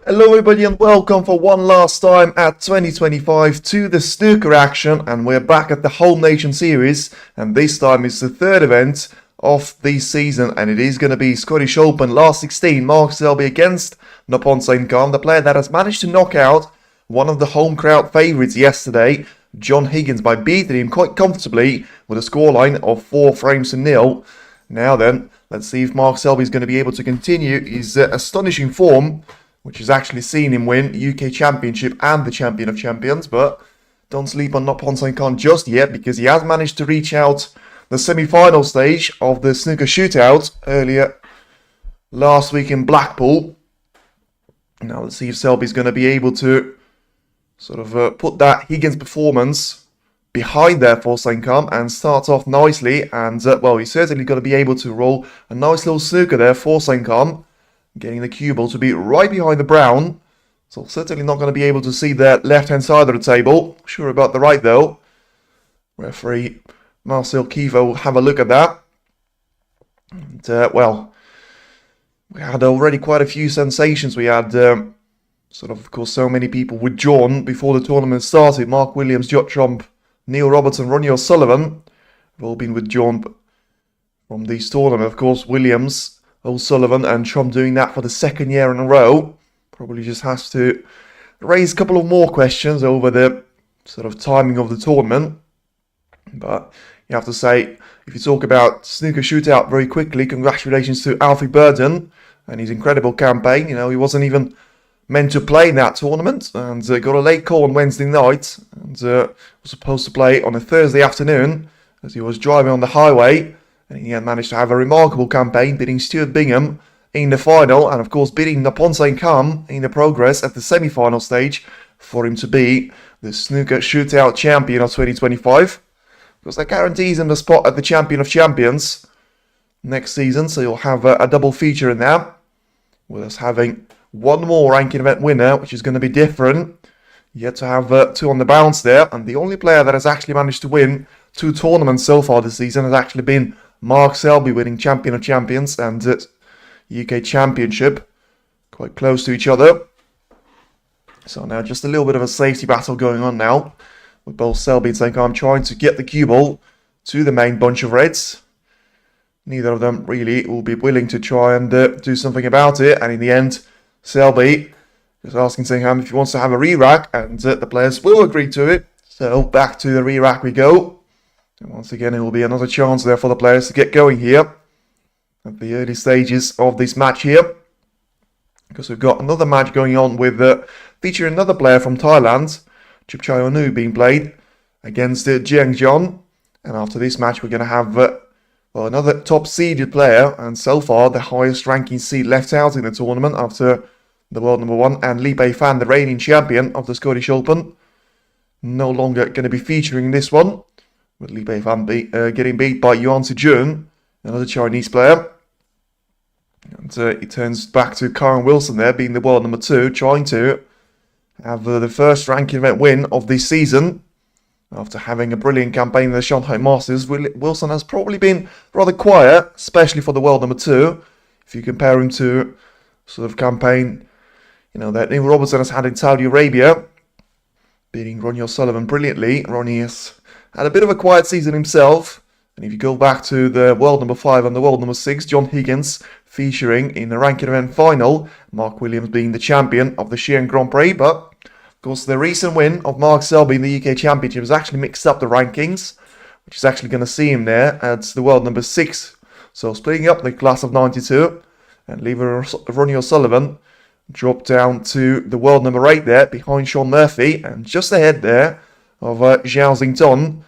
Hello everybody and welcome for one last time at 2025 to the Snooker action, and we're back at the Home Nation series, and this time it's the third event of the season, and it is going to be Scottish Open last 16, Mark Selby against Noppon Saengkham, the player that has managed to knock out one of the home crowd favourites yesterday, John Higgins, by beating him quite comfortably with a scoreline of 4-0. Now then, let's see if Mark Selby is going to be able to continue his astonishing form, which has actually seen him win UK Championship and the Champion of Champions. But don't sleep on Noppon Saengkham just yet, because he has managed to reach out the semi-final stage of the Snooker Shootout earlier last week in Blackpool. Now let's see if Selby's going to be able to sort of put that Higgins performance behind there for Saengkham and start off nicely. And well, he's certainly going to be able to roll a nice little snooker there for Saengkham, getting the cue ball to be right behind the brown. So certainly not going to be able to see the left-hand side of the table. Sure about the right though. Referee Marcel Kiva will have a look at that. And well, we had already quite a few sensations. We had of course, so many people withdrawn before the tournament started. Mark Williams, Judd Trump, Neil Robertson, Ronnie O'Sullivan have all been withdrawn from this tournament. Of course, Williams, O'Sullivan and Trump doing that for the second year in a row. Probably just has to raise a couple of more questions over the sort of timing of the tournament. But you have to say, if you talk about Snooker Shootout very quickly, congratulations to Alfie Burden and his incredible campaign. You know, he wasn't even meant to play in that tournament and got a late call on Wednesday night and was supposed to play on a Thursday afternoon as he was driving on the highway, and he had managed to have a remarkable campaign, beating Stuart Bingham in the final and of course beating Noppon Saengkham in the progress at the semi-final stage for him to be the Snooker Shootout champion of 2025, because that guarantees him the spot at the Champion of Champions next season. So you'll have a double feature in that, with us having one more ranking event winner, which is going to be different. Yet to have two on the bounce there, and the only player that has actually managed to win two tournaments so far this season has actually been Mark Selby, winning Champion of Champions and UK Championship, quite close to each other. So now just a little bit of a safety battle going on now, with both Selby and Saengkham trying to get the cue ball to the main bunch of reds. Neither of them really will be willing to try and do something about it, and in the end, Selby is asking Saengkham if he wants to have a re-rack, and the players will agree to it. So back to the re-rack we go. And once again, it will be another chance there for the players to get going here at the early stages of this match here, because we've got another match going on with featuring another player from Thailand, Chipchayonu, being played against Jiang John. And after this match, we're going to have well, another top-seeded player, and so far the highest-ranking seed left out in the tournament after the world number one, and Li Beifan, the reigning champion of the Scottish Open, no longer going to be featuring in this one, with Li Beifan getting beat by Yuan Sijun, another Chinese player. And it turns back to Karen Wilson there, being the world number two, trying to have the first ranking event win of this season. After having a brilliant campaign in the Shanghai Masters, Wilson has probably been rather quiet, especially for the world number two. If you compare him to sort of campaign, you know, that Neil Robertson has had in Saudi Arabia, beating Ronnie O'Sullivan brilliantly. Ronnie has had a bit of a quiet season himself. And if you go back to the world number 5 and the world number 6, John Higgins featuring in the ranking event final, Mark Williams being the champion of the Xi'an Grand Prix. But of course, the recent win of Mark Selby in the UK Championship has actually mixed up the rankings, which is actually going to see him there at the world number 6. So splitting up the class of 92 and leaving Ronnie O'Sullivan drop down to the world number 8 there, behind Sean Murphy, and just ahead there of Zhao Xington.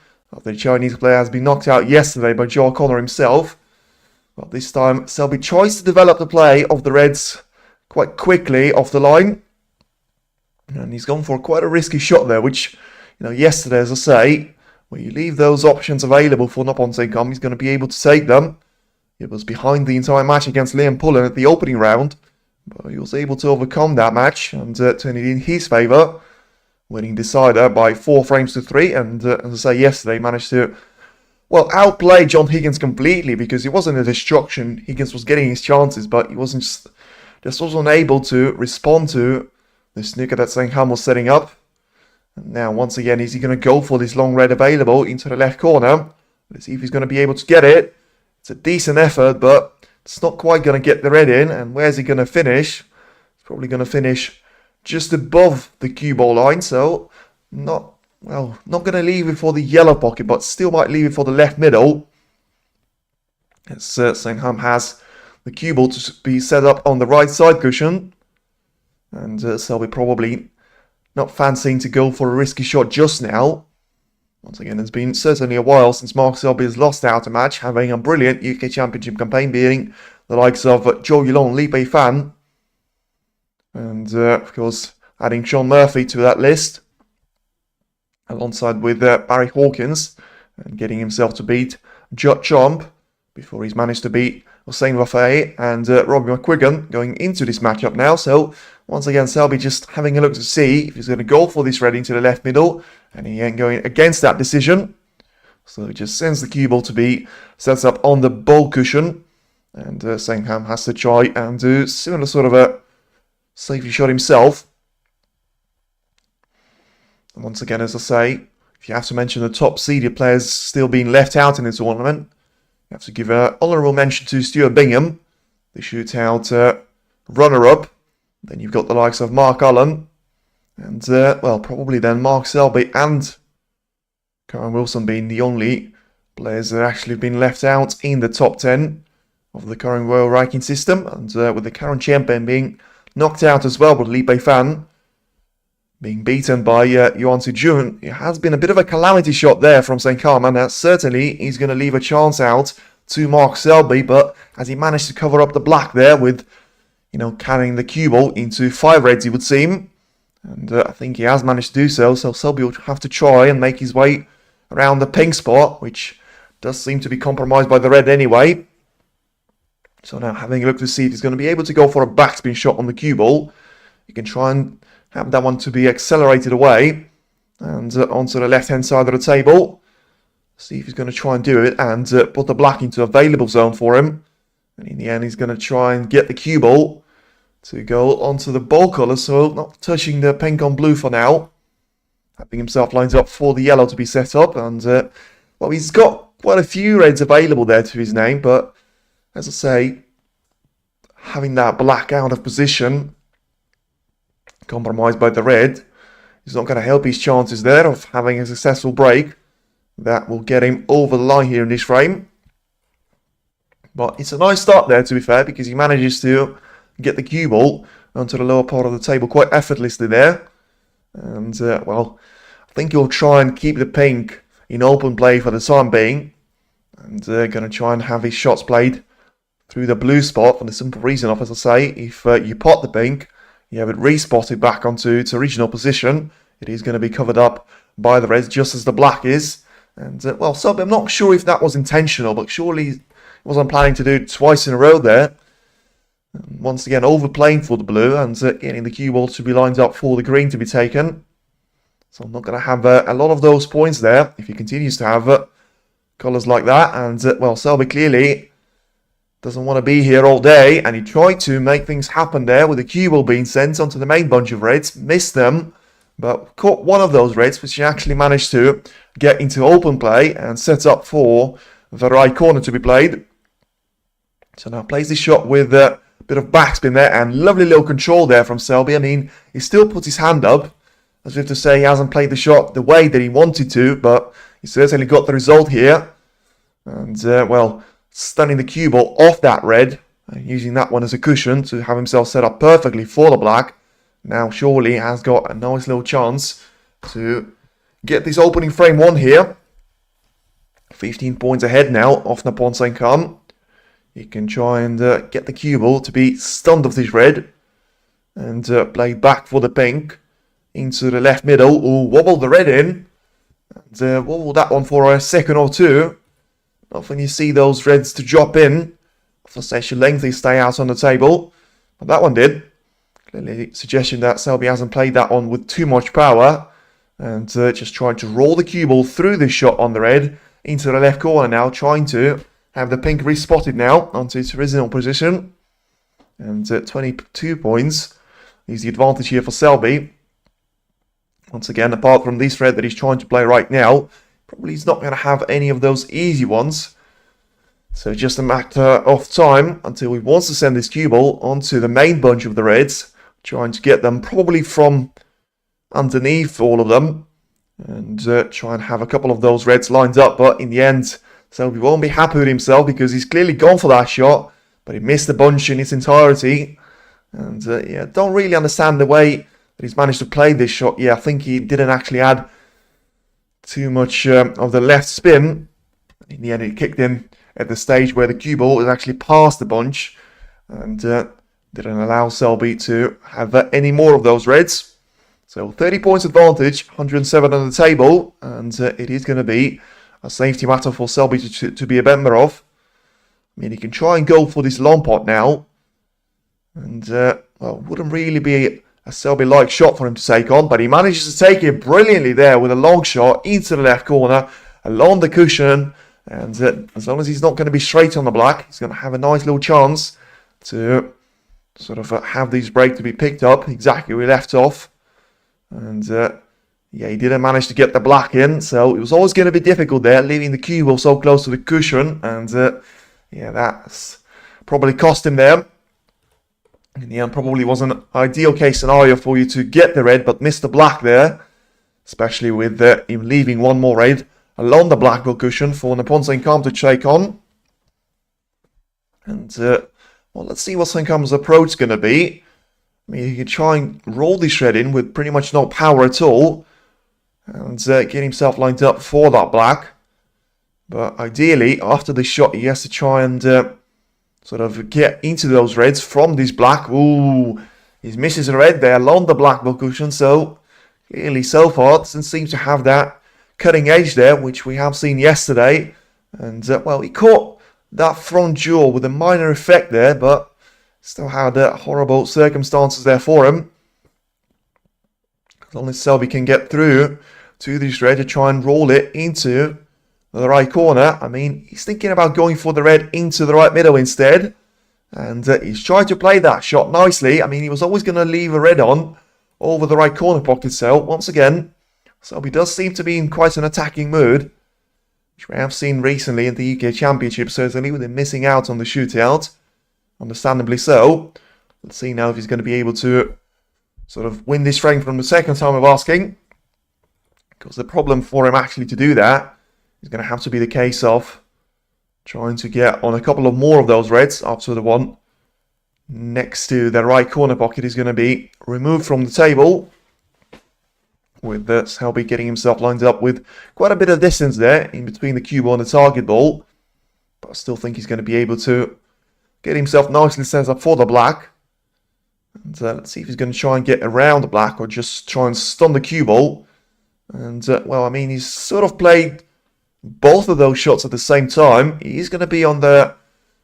The Chinese player has been knocked out yesterday by Joe O'Connor himself. But this time, Selby tries to develop the play of the Reds quite quickly off the line. And he's gone for quite a risky shot there, which, you know, yesterday, as I say, when you leave those options available for Noppon Saengkham, he's going to be able to take them. It was behind the entire match against Liam Pullen at the opening round, but he was able to overcome that match and turn it in his favour, winning decider by 4-3. And as I say, yesterday managed to, well, outplay John Higgins completely, because it wasn't a destruction. Higgins was getting his chances, but he wasn't just wasn't able to respond to the snooker that Saengkham was setting up. And now, once again, is he going to go for this long red available into the left corner? Let's see if he's going to be able to get it. It's a decent effort, but it's not quite going to get the red in. And where's he going to finish? He's probably going to finish just above the cue ball line. So, not going to leave it for the yellow pocket, but still might leave it for the left middle. As Saengkham has the cue ball to be set up on the right side cushion. And Selby probably not fancying to go for a risky shot just now. Once again, it's been certainly a while since Mark Selby has lost out a match, having a brilliant UK Championship campaign, beating the likes of Showdown, Lee Pei-fan, and of course adding Sean Murphy to that list, alongside with Barry Hawkins, and getting himself to beat Judd Trump before he's managed to beat Hussein Wafai and Robbie McQuiggan going into this matchup now. So once again, Selby just having a look to see if he's going to go for this red into the left middle, and he ain't going against that decision. So he just sends the cue ball to be set up on the ball cushion, and Saengkham has to try and do similar sort of a safety shot himself. And once again, as I say, if you have to mention the top seeded players still being left out in the tournament, you have to give an honourable mention to Stuart Bingham, the shootout runner-up. Then you've got the likes of Mark Allen, and probably then Mark Selby and Karen Wilson being the only players that have actually been left out in the top 10 of the current Royal ranking system. And with the current champion being knocked out as well, with Lee Pei-fan being beaten by Yuan Soo-jun, it has been a bit of a calamity shot there from Saengkham, and that certainly is going to leave a chance out to Mark Selby. But as he managed to cover up the black there with, carrying the cue ball into 5 reds, it would seem. And I think he has managed to do so. So Selby will have to try and make his way around the pink spot, which does seem to be compromised by the red anyway. So now having a look to see if he's going to be able to go for a backspin shot on the cue ball. He can try and have that one to be accelerated away and onto the left-hand side of the table. See if he's going to try and do it and put the black into available zone for him. And in the end, he's going to try and get the cue ball to go onto the ball colour, so not touching the pink on blue for now. Having himself lined up for the yellow to be set up. And, he's got quite a few reds available there to his name, but as I say, having that black out of position, compromised by the red, is not going to help his chances there of having a successful break that will get him over the line here in this frame. But it's a nice start there, to be fair, because he manages to get the cue ball onto the lower part of the table quite effortlessly there. And, I think he'll try and keep the pink in open play for the time being. And going to try and have his shots played through the blue spot for the simple reason of, as I say, if you pot the pink, you have it respotted back onto its original position, it is going to be covered up by the reds just as the black is. And, Selby, I'm not sure if that was intentional, but surely he wasn't planning to do it twice in a row there. And once again, overplaying for the blue and getting the cue ball to be lined up for the green to be taken. So I'm not going to have a lot of those points there if he continues to have colours like that. And, Selby clearly doesn't want to be here all day, and he tried to make things happen there with the cue ball being sent onto the main bunch of reds, missed them, but caught one of those reds, which he actually managed to get into open play and set up for the right corner to be played. So now plays this shot with a bit of backspin there, and lovely little control there from Selby. I mean, he still puts his hand up, as if to say he hasn't played the shot the way that he wanted to, but he certainly got the result here. And, stunning the cue ball off that red, and using that one as a cushion to have himself set up perfectly for the black. Now surely has got a nice little chance to get this opening frame won here. 15 points ahead now of Noppon Saengkham. He can try and get the cue ball to be stunned off this red and play back for the pink into the left middle. Ooh, wobble the red in and wobble that one for a second or two. Often you see those reds to drop in for such a lengthy stay out on the table, but that one did. Clearly suggestion that Selby hasn't played that one with too much power, and just trying to roll the cue ball through this shot on the red into the left corner now, trying to have the pink respotted now onto its original position. And 22 points is the advantage here for Selby. Once again, apart from this red that he's trying to play right now, probably he's not going to have any of those easy ones. So just a matter of time until he wants to send this cue ball onto the main bunch of the reds, trying to get them probably from underneath all of them, and try and have a couple of those reds lined up. But in the end, Selby won't be happy with himself because he's clearly gone for that shot, but he missed the bunch in its entirety. And yeah, don't really understand the way that he's managed to play this shot. Yeah, I think he didn't actually add too much of the left spin. In the end, it kicked in at the stage where the cue ball was actually past the bunch, and didn't allow Selby to have any more of those reds. So 30 points advantage, 107 on the table, and it is going to be a safety matter for Selby to be a member of. I mean, he can try and go for this long pot now, and well, wouldn't really be a Selby-like shot for him to take on, but he manages to take it brilliantly there with a long shot into the left corner, along the cushion. And as long as he's not going to be straight on the black, he's going to have a nice little chance to sort of have these break to be picked up exactly where he left off. And yeah, he didn't manage to get the black in, so it was always going to be difficult there, leaving the cue ball so close to the cushion. And yeah, that's probably cost him there. In the end, probably wasn't an ideal case scenario for you to get the red, but miss the black there, especially with him leaving one more red along the black ball cushion for Noppon Saengkham to take on. And well, let's see what Saengkham's approach is going to be. I mean, he can try and roll this red in with pretty much no power at all, and get himself lined up for that black. But ideally, after this shot, he has to try and sort of get into those reds from this black. Ooh, he misses a red there along the black ball cushion, so clearly so far doesn't seem to have that cutting edge there, which we have seen yesterday. And well, he caught that front jaw with a minor effect there, but still had horrible circumstances there for him. As long as Selby can get through to this red to try and roll it into the right corner. I mean, he's thinking about going for the red into the right middle instead, and he's trying to play that shot nicely. I mean, he was always going to leave a red on over the right corner pocket. So once again, Selby does seem to be in quite an attacking mood, which we have seen recently in the UK Championship, certainly, with him missing out on the shootout. Understandably so. Let's see now if he's going to be able to sort of win this frame from the second time of asking. Because the problem for him actually to do that is going to have to be the case of trying to get on a couple of more of those reds after the one next to the right corner pocket is going to be removed from the table. With Selby getting himself lined up with quite a bit of distance there in between the cue ball and the target ball. But I still think he's going to be able to get himself nicely set up for the black. And let's see if he's going to try and get around the black or just try and stun the cue ball. And well, I mean, he's sort of played both of those shots at the same time. He's going to be on the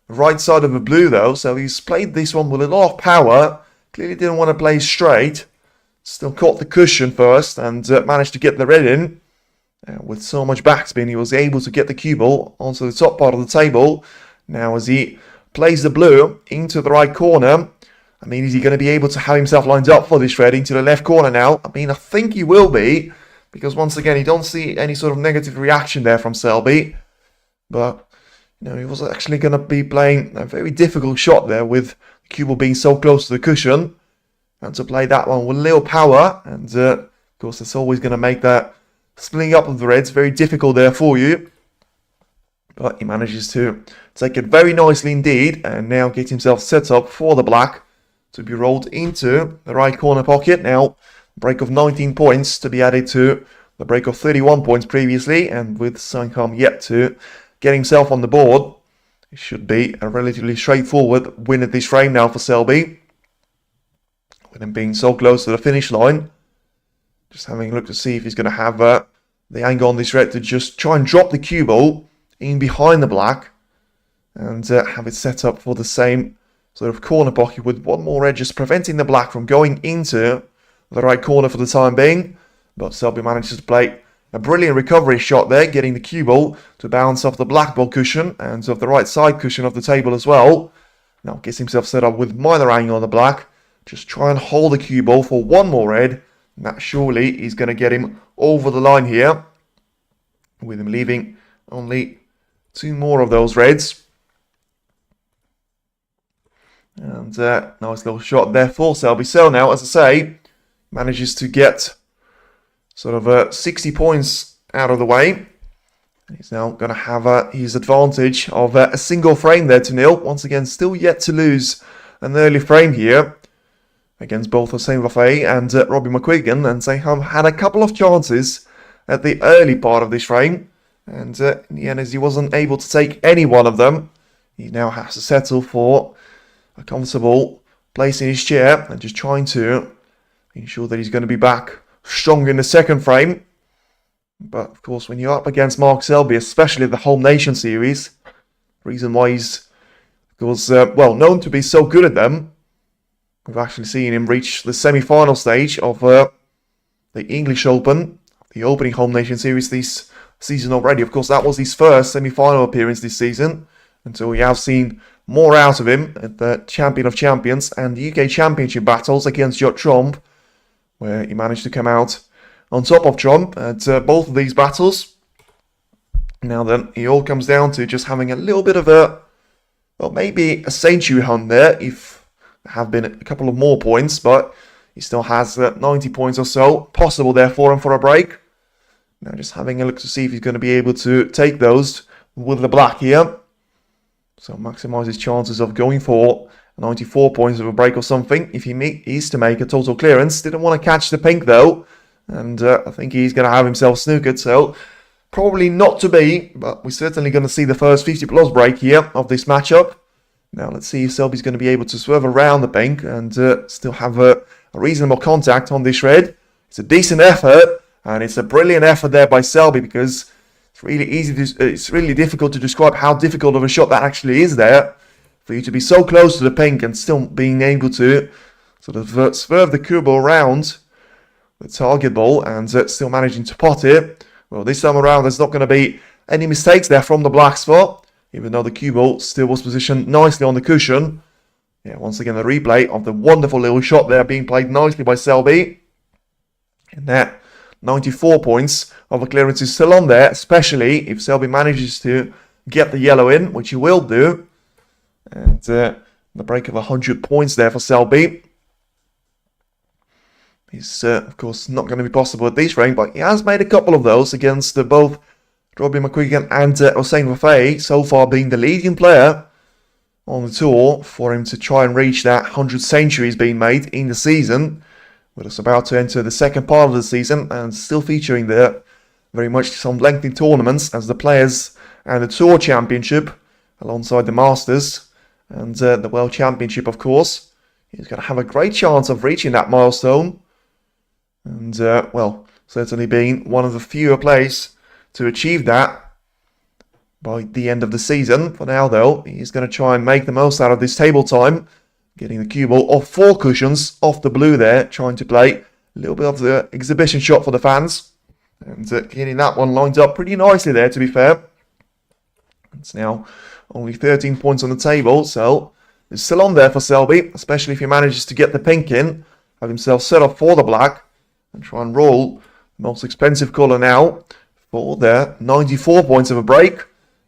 right side of the blue though, so he's played this one with a lot of power. Clearly didn't want to play straight. Still caught the cushion first and managed to get the red in. With so much backspin, he was able to get the cue ball onto the top part of the table. Now as he plays the blue into the right corner, I mean, is he going to be able to have himself lined up for this red into the left corner now? I mean, I think he will be, because once again, you don't see any sort of negative reaction there from Selby. But, you know, he was actually going to be playing a very difficult shot there with the cue ball being so close to the cushion. And to play that one with little power, and of course that's always going to make that splitting up of the reds very difficult there for you. But he manages to take it very nicely indeed, and now get himself set up for the black to be rolled into the right corner pocket. Now, break of 19 points to be added to the break of 31 points previously, and with Saengkham yet to get himself on the board, it should be a relatively straightforward win at this frame now for Selby. With him being so close to the finish line, just having a look to see if he's going to have the angle on this red to just try and drop the cue ball in behind the black and have it set up for the same sort of corner pocket with one more red just preventing the black from going into the right corner for the time being. But Selby manages to play a brilliant recovery shot there, getting the cue ball to bounce off the black ball cushion and off the right side cushion of the table as well. Now gets himself set up with minor angle on the black. just try and hold the cue ball for one more red. And that surely is going to get him over the line here, with him leaving only 2 more of those reds. And nice little shot there for Selby. So now, as I say, manages to get sort of 60 points out of the way. He's now going to have his advantage of a single frame there to nil. Once again, still yet to lose an early frame here against both Saengkham and Robbie McQuiggan. And Saengkham had a couple of chances at the early part of this frame. And in the end, as he wasn't able to take any one of them, he now has to settle for a comfortable place in his chair and just trying to ensure that he's going to be back strong in the second frame. But of course, when you're up against Mark Selby, especially the Home Nation series, the reason why he's, of course, well, known to be so good at them, we've actually seen him reach the semi-final stage of the English Open, the opening Home Nation series this season already. Of course, that was his first semi-final appearance this season, and so we have seen more out of him at the Champion of Champions and the UK Championship battles against Trump, where he managed to come out on top of Trump at both of these battles. Now then, it all comes down to just having a little bit of a, well, maybe a century hunt there, if there have been a couple of more points, but he still has 90 points or so possible there for him for a break. Now just having a look to see if he's going to be able to take those with the black here. So maximise his chances of going for 94 points of a break or something if he is to make a total clearance. Didn't want to catch the pink though. And I think he's going to have himself snookered. So probably not to be. But we're certainly going to see the first 50 plus break here of this matchup. Now let's see if Selby's going to be able to swerve around the pink and still have a reasonable contact on this red. It's a decent effort. And it's a brilliant effort there by Selby, because it's really it's really difficult to describe how difficult of a shot that actually is there. For you to be so close to the pink and still being able to sort of swerve the cue ball around the target ball and still managing to pot it. Well, this time around there's not going to be any mistakes there from the black spot, even though the cue ball still was positioned nicely on the cushion. Yeah, once again the replay of the wonderful little shot there being played nicely by Selby. And that 94 points of a clearance is still on there, especially if Selby manages to get the yellow in, which he will do. And the break of 100 points there for Selby is, of course, not going to be possible at this rank, but he has made a couple of those against both Robbie McQuiggan and Saengkham, so far being the leading player on the tour for him to try and reach that 100 centuries being made in the season. With us about to enter the second part of the season and still featuring there very much some lengthy tournaments as the Players and the Tour Championship alongside the Masters and the World Championship, of course. He's going to have a great chance of reaching that milestone and, well, certainly being one of the fewer players to achieve that by the end of the season. For now, though, he's going to try and make the most out of this table time, getting the cue ball off 4 cushions, off the blue there, trying to play a little bit of the exhibition shot for the fans. And getting that one lined up pretty nicely there, to be fair. It's now only 13 points on the table, so it's still on there for Selby, especially if he manages to get the pink in, have himself set up for the black, and try and roll the most expensive colour now for their 94 points of a break.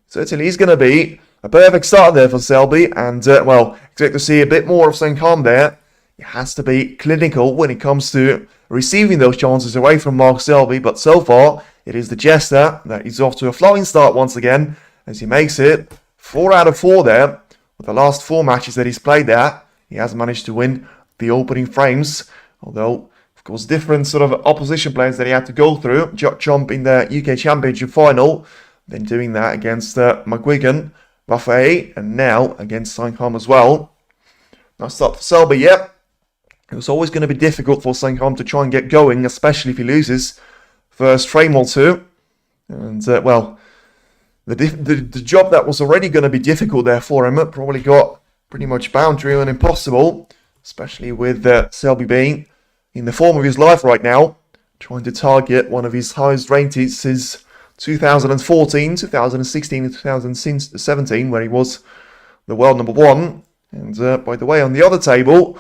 Certainly is going to be a perfect start there for Selby, and, well, expect to see a bit more of Saengkham there. He has to be clinical when it comes to receiving those chances away from Mark Selby, but so far, it is the Jester that is off to a flying start once again, as he makes it 4 out of 4 there. With the last 4 matches that he's played there, he has managed to win the opening frames, although, of course, different sort of opposition players that he had to go through. Trump in the UK Championship final, then doing that against McQuiggan, Buffet, and now against Saengkham as well. Nice start for Selby, yeah. It was always going to be difficult for Saengkham to try and get going, especially if he loses first frame or two. And, well, the job that was already going to be difficult there for him probably got pretty much boundary and impossible, especially with Selby being in the form of his life right now, trying to target one of his highest rated since 2014, 2016 and 2017, where he was the world number 1. And by the way, on the other table,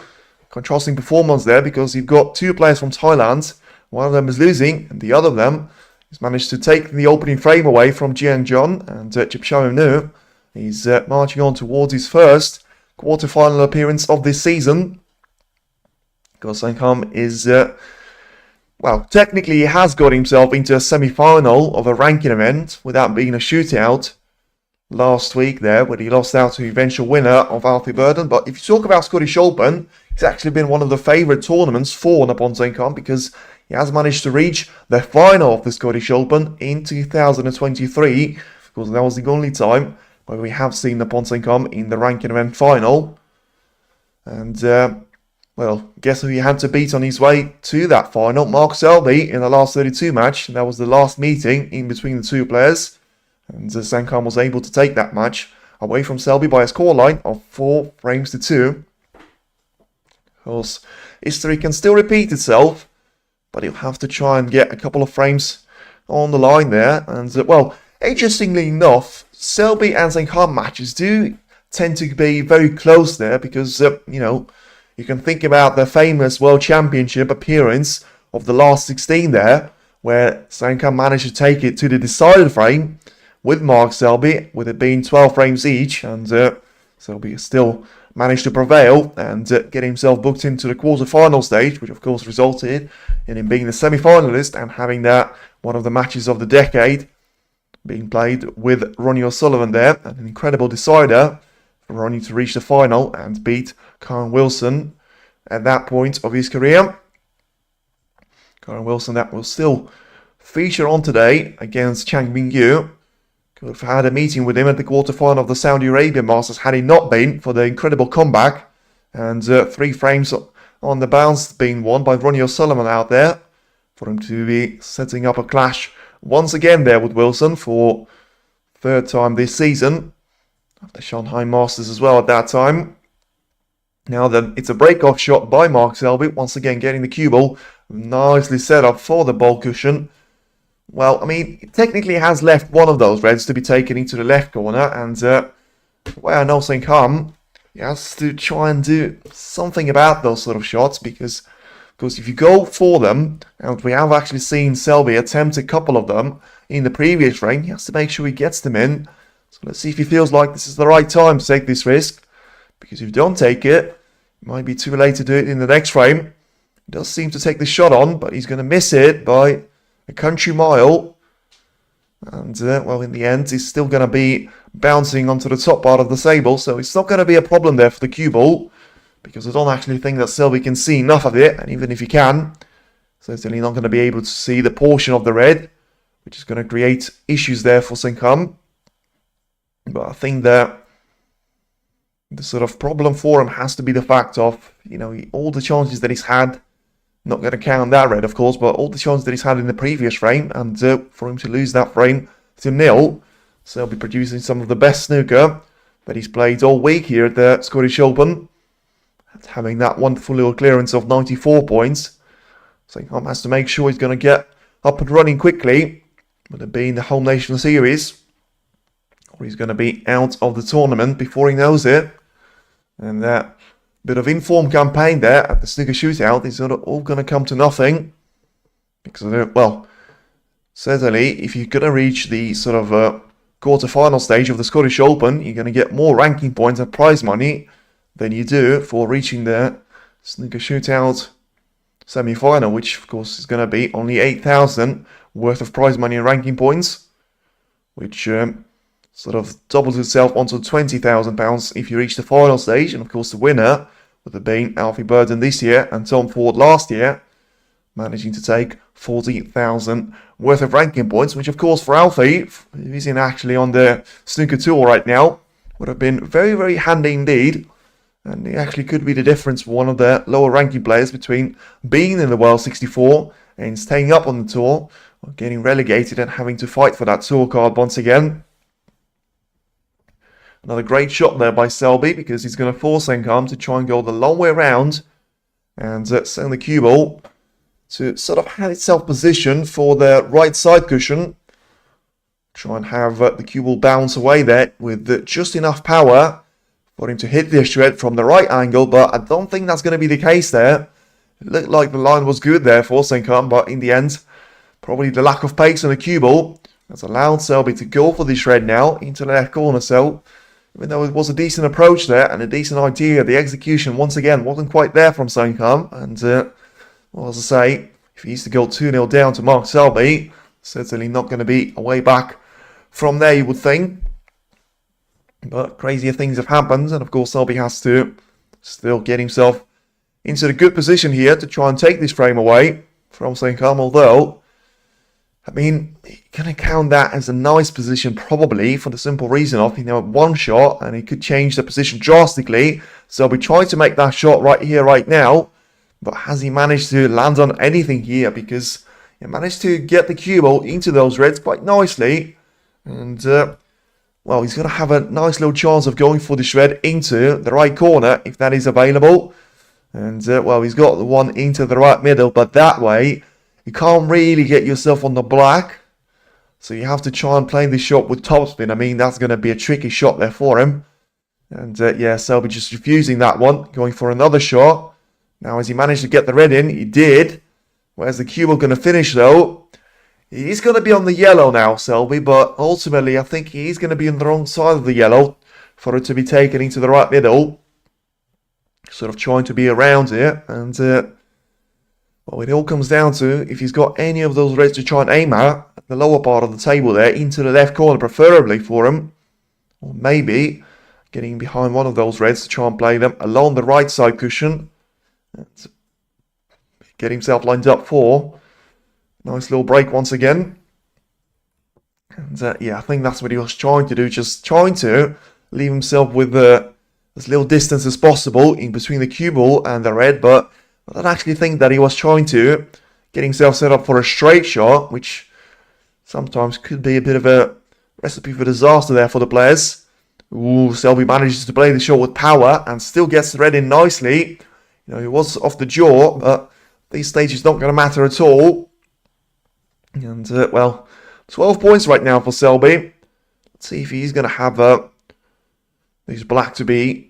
contrasting performance there, because you've got two players from Thailand. One of them is losing, and the other of them has managed to take the opening frame away from Jiang John, and Chipchao Nu. He's marching on towards his first quarter-final appearance of this season. Because Saengkham is, well, technically he has got himself into a semi-final of a ranking event without being a shootout last week there, when he lost out to the eventual winner of Alfie Burden. But if you talk about Scottish Open, it's actually been one of the favourite tournaments for Noppon Saengkham, because he has managed to reach the final of the Scottish Open in 2023, because that was the only time where we have seen Noppon Saengkham in the ranking event final. And, well, guess who he had to beat on his way to that final? Mark Selby in the last 32 match. That was the last meeting in between the two players. And Saengkham was able to take that match away from Selby by a scoreline of 4 frames to 2. Of course, history can still repeat itself, but he'll have to try and get a couple of frames on the line there. And, well, interestingly enough, Selby and Saengkham matches do tend to be very close there, because, you know, you can think about the famous World Championship appearance of the last 16 there, where Saengkham managed to take it to the decided frame with Mark Selby, with it being 12 frames each, and Selby still managed to prevail and get himself booked into the quarter-final stage, which of course resulted in him being the semi-finalist and having that one of the matches of the decade being played with Ronnie O'Sullivan there, and an incredible decider for Ronnie to reach the final and beat Karen Wilson at that point of his career. Karen Wilson that will still feature on today against Chang Mingyu. Could have had a meeting with him at the quarterfinal of the Saudi Arabian Masters had he not been for the incredible comeback. And 3 frames on the bounce being won by Ronnie O'Sullivan out there, for him to be setting up a clash once again there with Wilson for 3rd time this season. The Shanghai Masters as well at that time. Now then, it's a break-off shot by Mark Selby, once again getting the cue ball nicely set up for the ball cushion. Well, I mean, it technically has left one of those reds to be taken into the left corner, and well, I know Saengkham, he has to try and do something about those sort of shots, because if you go for them, and we have actually seen Selby attempt a couple of them in the previous frame, he has to make sure he gets them in. So let's see if he feels like this is the right time to take this risk, because if you don't take it, it might be too late to do it in the next frame. He does seem to take the shot on, but he's going to miss it by a country mile. And, well, in the end, he's still going to be bouncing onto the top part of the sable, so it's not going to be a problem there for the cue ball, because I don't actually think that Selby can see enough of it, and even if he can, certainly not going to be able to see the portion of the red, which is going to create issues there for Saengkham. But I think that the sort of problem for him has to be the fact of, you know, all the chances that he's had, not going to count that red, of course, but all the chances that he's had in the previous frame, and for him to lose that frame to nil, so he'll be producing some of the best snooker that he's played all week here at the Scottish Open, and having that wonderful little clearance of 94 points. Saengkham has to make sure he's going to get up and running quickly, with it being the Home Nation Series, or he's going to be out of the tournament before he knows it. And that bit of informed campaign there at the Snooker Shootout is all going to come to nothing. Because, well, certainly if you're going to reach the sort of quarter-final stage of the Scottish Open, you're going to get more ranking points and prize money than you do for reaching the Snooker Shootout semi-final, which, of course, is going to be only 8,000 worth of prize money and ranking points, which sort of doubles itself onto £20,000 if you reach the final stage. And of course the winner would have been Alfie Burden this year and Tom Ford last year, managing to take 40,000 worth of ranking points, which of course for Alfie, who isn't actually on the snooker tour right now, would have been very, very handy indeed. And it actually could be the difference for one of the lower ranking players between being in the World 64 and staying up on the tour, or getting relegated and having to fight for that tour card once again. Another great shot there by Selby, because he's going to force Saengkham to try and go the long way around and send the cue ball to sort of have itself positioned for the right side cushion. Try and have the cue ball bounce away there with just enough power for him to hit this shred from the right angle, but I don't think that's going to be the case there. It looked like the line was good there for Saengkham, but in the end, probably the lack of pace on the cue ball has allowed Selby to go for this shred now into the left corner. So even though it was a decent approach there and a decent idea, the execution once again wasn't quite there from Saengkham. And well, as I say, if he used to go 2-0 down to Mark Selby, certainly not going to be a way back from there, you would think. But crazier things have happened, and of course Selby has to still get himself into the good position here to try and take this frame away from Saengkham, although, I mean, you're going to count that as a nice position probably for the simple reason of, one shot and he could change the position drastically. Selby tried to make that shot right here, right now, but has he managed to land on anything here? Because he managed to get the cue ball into those reds quite nicely, and well, he's going to have a nice little chance of going for the shred into the right corner if that is available. And, well, he's got the one into the right middle, but that way you can't really get yourself on the black. So you have to try and play this shot with topspin. I mean, that's going to be a tricky shot there for him. And, yeah, Selby just refusing that one, going for another shot. Now, has he managed to get the red in? He did. Where's the cue ball going to finish, though? He's going to be on the yellow now, Selby, but ultimately I think he's going to be on the wrong side of the yellow for it to be taken into the right middle. Sort of trying to be around here, and well, it all comes down to if he's got any of those reds to try and aim at the lower part of the table there, into the left corner preferably for him, or maybe getting behind one of those reds to try and play them along the right side cushion, and get himself lined up for nice little break once again. And yeah, I think that's what he was trying to do, just trying to leave himself with as little distance as possible in between the cue ball and the red, but I don't actually think that he was trying to get himself set up for a straight shot, which sometimes could be a bit of a recipe for disaster there for the players. Ooh, Selby manages to play the shot with power and still gets the red in nicely. He was off the jaw, but these stages not going to matter at all. And, well, 12 points right now for Selby. Let's see if he's going to have these black to be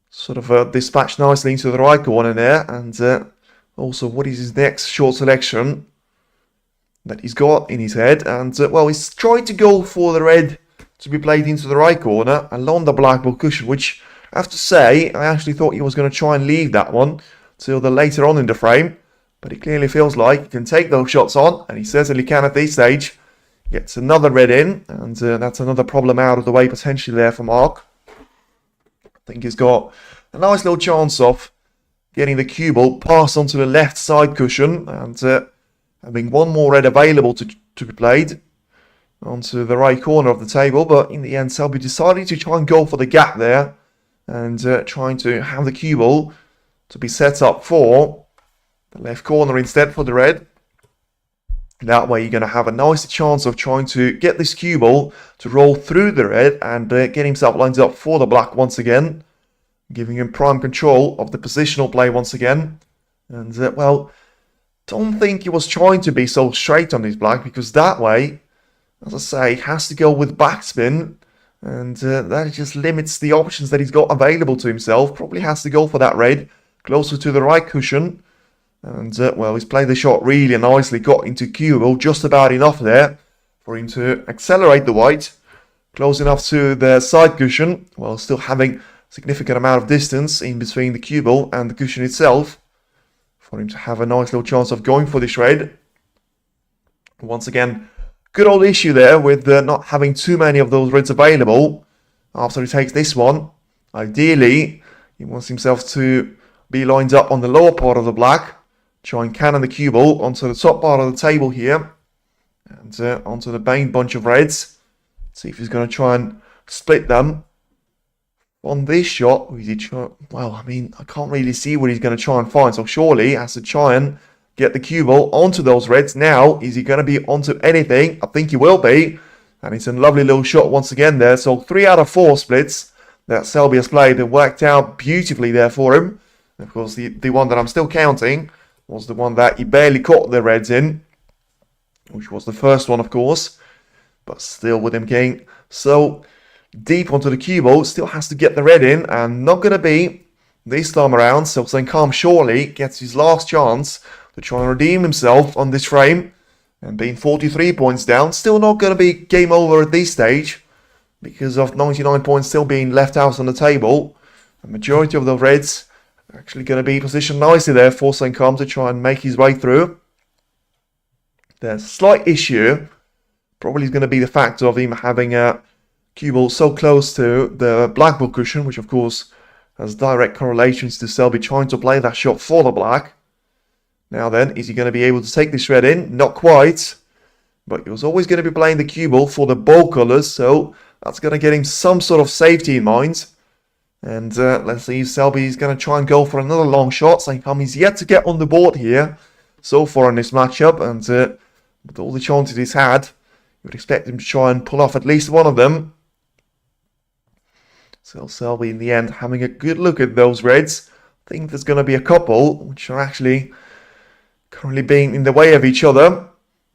sort of dispatched nicely into the right corner there. And also, what is his next short selection that he's got in his head? And, well, he's trying to go for the red to be played into the right corner along the black ball cushion, which I have to say, I actually thought he was going to try and leave that one till the later on in the frame. But it clearly feels like he can take those shots on, and he certainly can at this stage. Gets another red in, and that's another problem out of the way potentially there for Mark. I think he's got a nice little chance of getting the cue ball passed onto the left side cushion, and having one more red available to be played onto the right corner of the table. But in the end, Selby decided to try and go for the gap there, and trying to have the cue ball to be set up for the left corner instead for the red. That way you're going to have a nice chance of trying to get this cue ball to roll through the red and get himself lined up for the black once again, giving him prime control of the positional play once again. And well, don't think he was trying to be so straight on his black, because that way, as I say, he has to go with backspin, and that just limits the options that he's got available to himself. Probably has to go for that red closer to the right cushion. And, well, he's played the shot really nicely, got into cue ball just about enough there for him to accelerate the white, close enough to the side cushion, while still having a significant amount of distance in between the cue ball and the cushion itself, for him to have a nice little chance of going for this red. Once again, good old issue there with not having too many of those reds available after he takes this one. Ideally, he wants himself to be lined up on the lower part of the black, try and cannon the cue ball onto the top part of the table here, and onto the main bunch of reds. See if he's going to try and split them on this shot. Or is he well, I mean, I can't really see what he's going to try and find, so surely he has to try and get the cue ball onto those reds. Now, is he going to be onto anything? I think he will be, and it's a lovely little shot once again there. So 3 out of 4 splits that Selby has played and worked out beautifully there for him. Of course, the one that I'm still counting was the one that he barely caught the reds in, which was the first one, of course, but still with him getting so deep onto the cue ball. Still has to get the red in, and not going to be this time around. So Saengkham surely gets his last chance to try and redeem himself on this frame. And being 43 points down, still not going to be game over at this stage because of 99 points still being left out on the table. The majority of the reds are actually going to be positioned nicely there for Saengkham to try and make his way through. There's a slight issue. Probably is going to be the fact of him having a cue ball so close to the black ball cushion, which of course has direct correlations to Selby trying to play that shot for the black. Now then, is he going to be able to take this red in? Not quite. But he was always going to be playing the cue ball for the ball colours, so that's going to get him some sort of safety in mind. And let's see if Selby is going to try and go for another long shot. Saengkham is yet to get on the board here so far in this matchup, and with all the chances he's had, you would expect him to try and pull off at least one of them. So Selby in the end having a good look at those reds. I think there's going to be a couple which are actually currently being in the way of each other.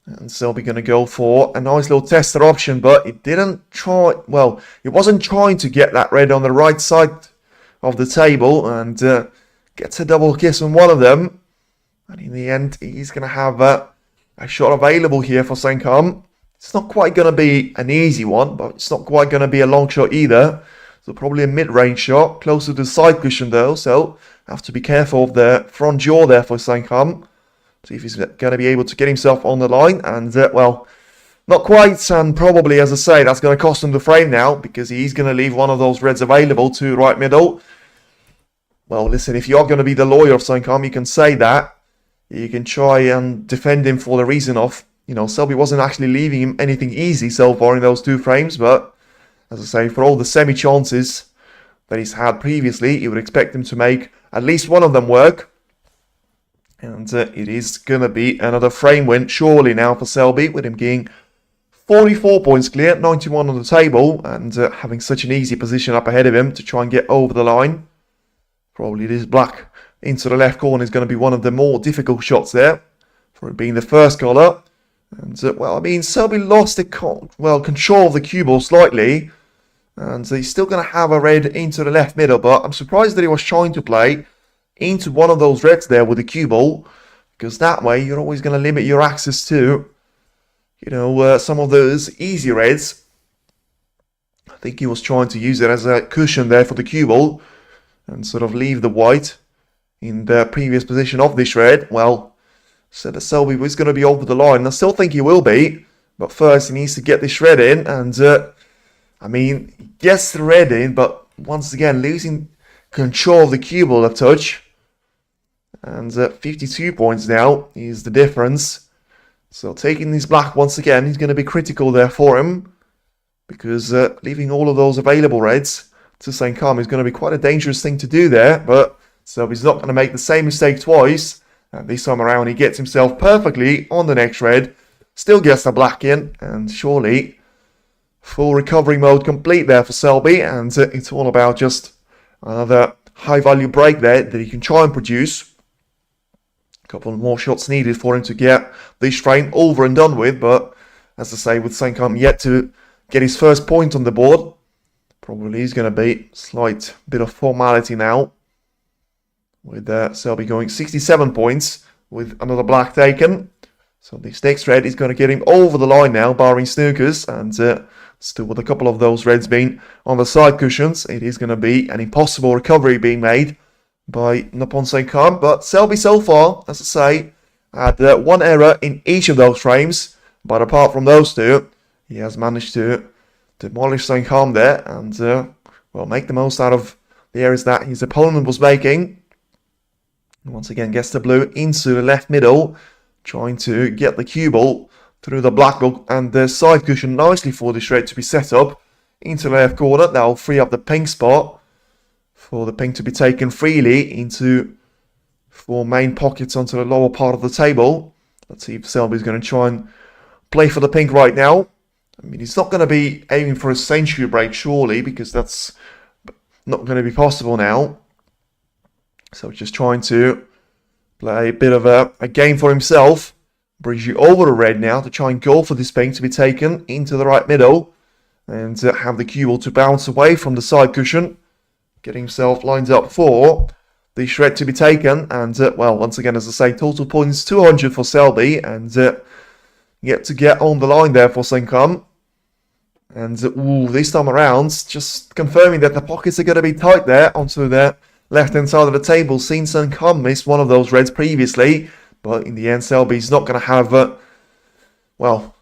And Selby going to go for a nice little tester option, but it didn't try, well, it wasn't trying to get that red on the right side of the table, and gets a double kiss on one of them. And in the end, he's going to have a shot available here for Saengkham. It's not quite going to be an easy one, but it's not quite going to be a long shot either. So probably a mid-range shot, closer to the side cushion though, so have to be careful of the front jaw there for Saengkham. See if he's going to be able to get himself on the line, and well, not quite, and probably, as I say, that's going to cost him the frame now, because he's going to leave one of those reds available to right middle. Well, listen, if you're going to be the lawyer of Saengkham, you can say that. You can try and defend him for the reason of, you know, Selby wasn't actually leaving him anything easy so far in those two frames, but as I say, for all the semi-chances that he's had previously, you would expect him to make at least one of them work. And it is going to be another frame win, surely now for Selby, with him getting 44 points clear, 91 on the table, and having such an easy position up ahead of him to try and get over the line. Probably this black into the left corner is going to be one of the more difficult shots there, for it being the first colour. And, well, I mean, Selby lost the control of the cue ball slightly, and he's still going to have a red into the left middle, but I'm surprised that he was trying to play into one of those reds there with the cue ball, because that way you're always going to limit your access to, you know, some of those easy reds. I think he was trying to use it as a cushion there for the cue ball, and sort of leave the white in the previous position of this red. Well, said that Selby was going to be over the line, and I still think he will be, but first he needs to get this red in, and I mean, he gets the red in, but once again losing control of the cue ball a touch. And 52 points now is the difference. So taking this black once again is going to be critical there for him, because leaving all of those available reds to Saengkham is going to be quite a dangerous thing to do there. But Selby's not going to make the same mistake twice, and this time around he gets himself perfectly on the next red, still gets the black in, and surely full recovery mode complete there for Selby. And it's all about just another high value break there that he can try and produce. A couple more shots needed for him to get this frame over and done with, but as I say, with Saengkham yet to get his first point on the board, probably is going to be a slight bit of formality now, with Selby going 67 points with another black taken. So this next red is going to get him over the line now, barring Snookers, and still with a couple of those reds being on the side cushions, it is going to be an impossible recovery being made by Noppon Saengkham. But Selby so far, as I say, had one error in each of those frames, but apart from those two, he has managed to demolish Saengkham there, and well, make the most out of the errors that his opponent was making. Once again gets the blue into the left middle, trying to get the cue ball through the black ball and the side cushion nicely for this red to be set up into the left corner. That will free up the pink spot for the pink to be taken freely into 4 main pockets onto the lower part of the table. Let's see if Selby is going to try and play for the pink right now. I mean, he's not going to be aiming for a century break, surely, because that's not going to be possible now. So just trying to play a bit of a game for himself. Brings you over the red now to try and go for this pink to be taken into the right middle. and have the cue ball to bounce away from the side cushion. Getting himself lined up for the shred to be taken. And, well, once again, as I say, total points 200 for Selby. And yet to get on the line there for Saengkham. And this time around, just confirming that the pockets are going to be tight there onto the left-hand side of the table. Seen Saengkham missed one of those reds previously, but in the end, Selby's not going to have, well,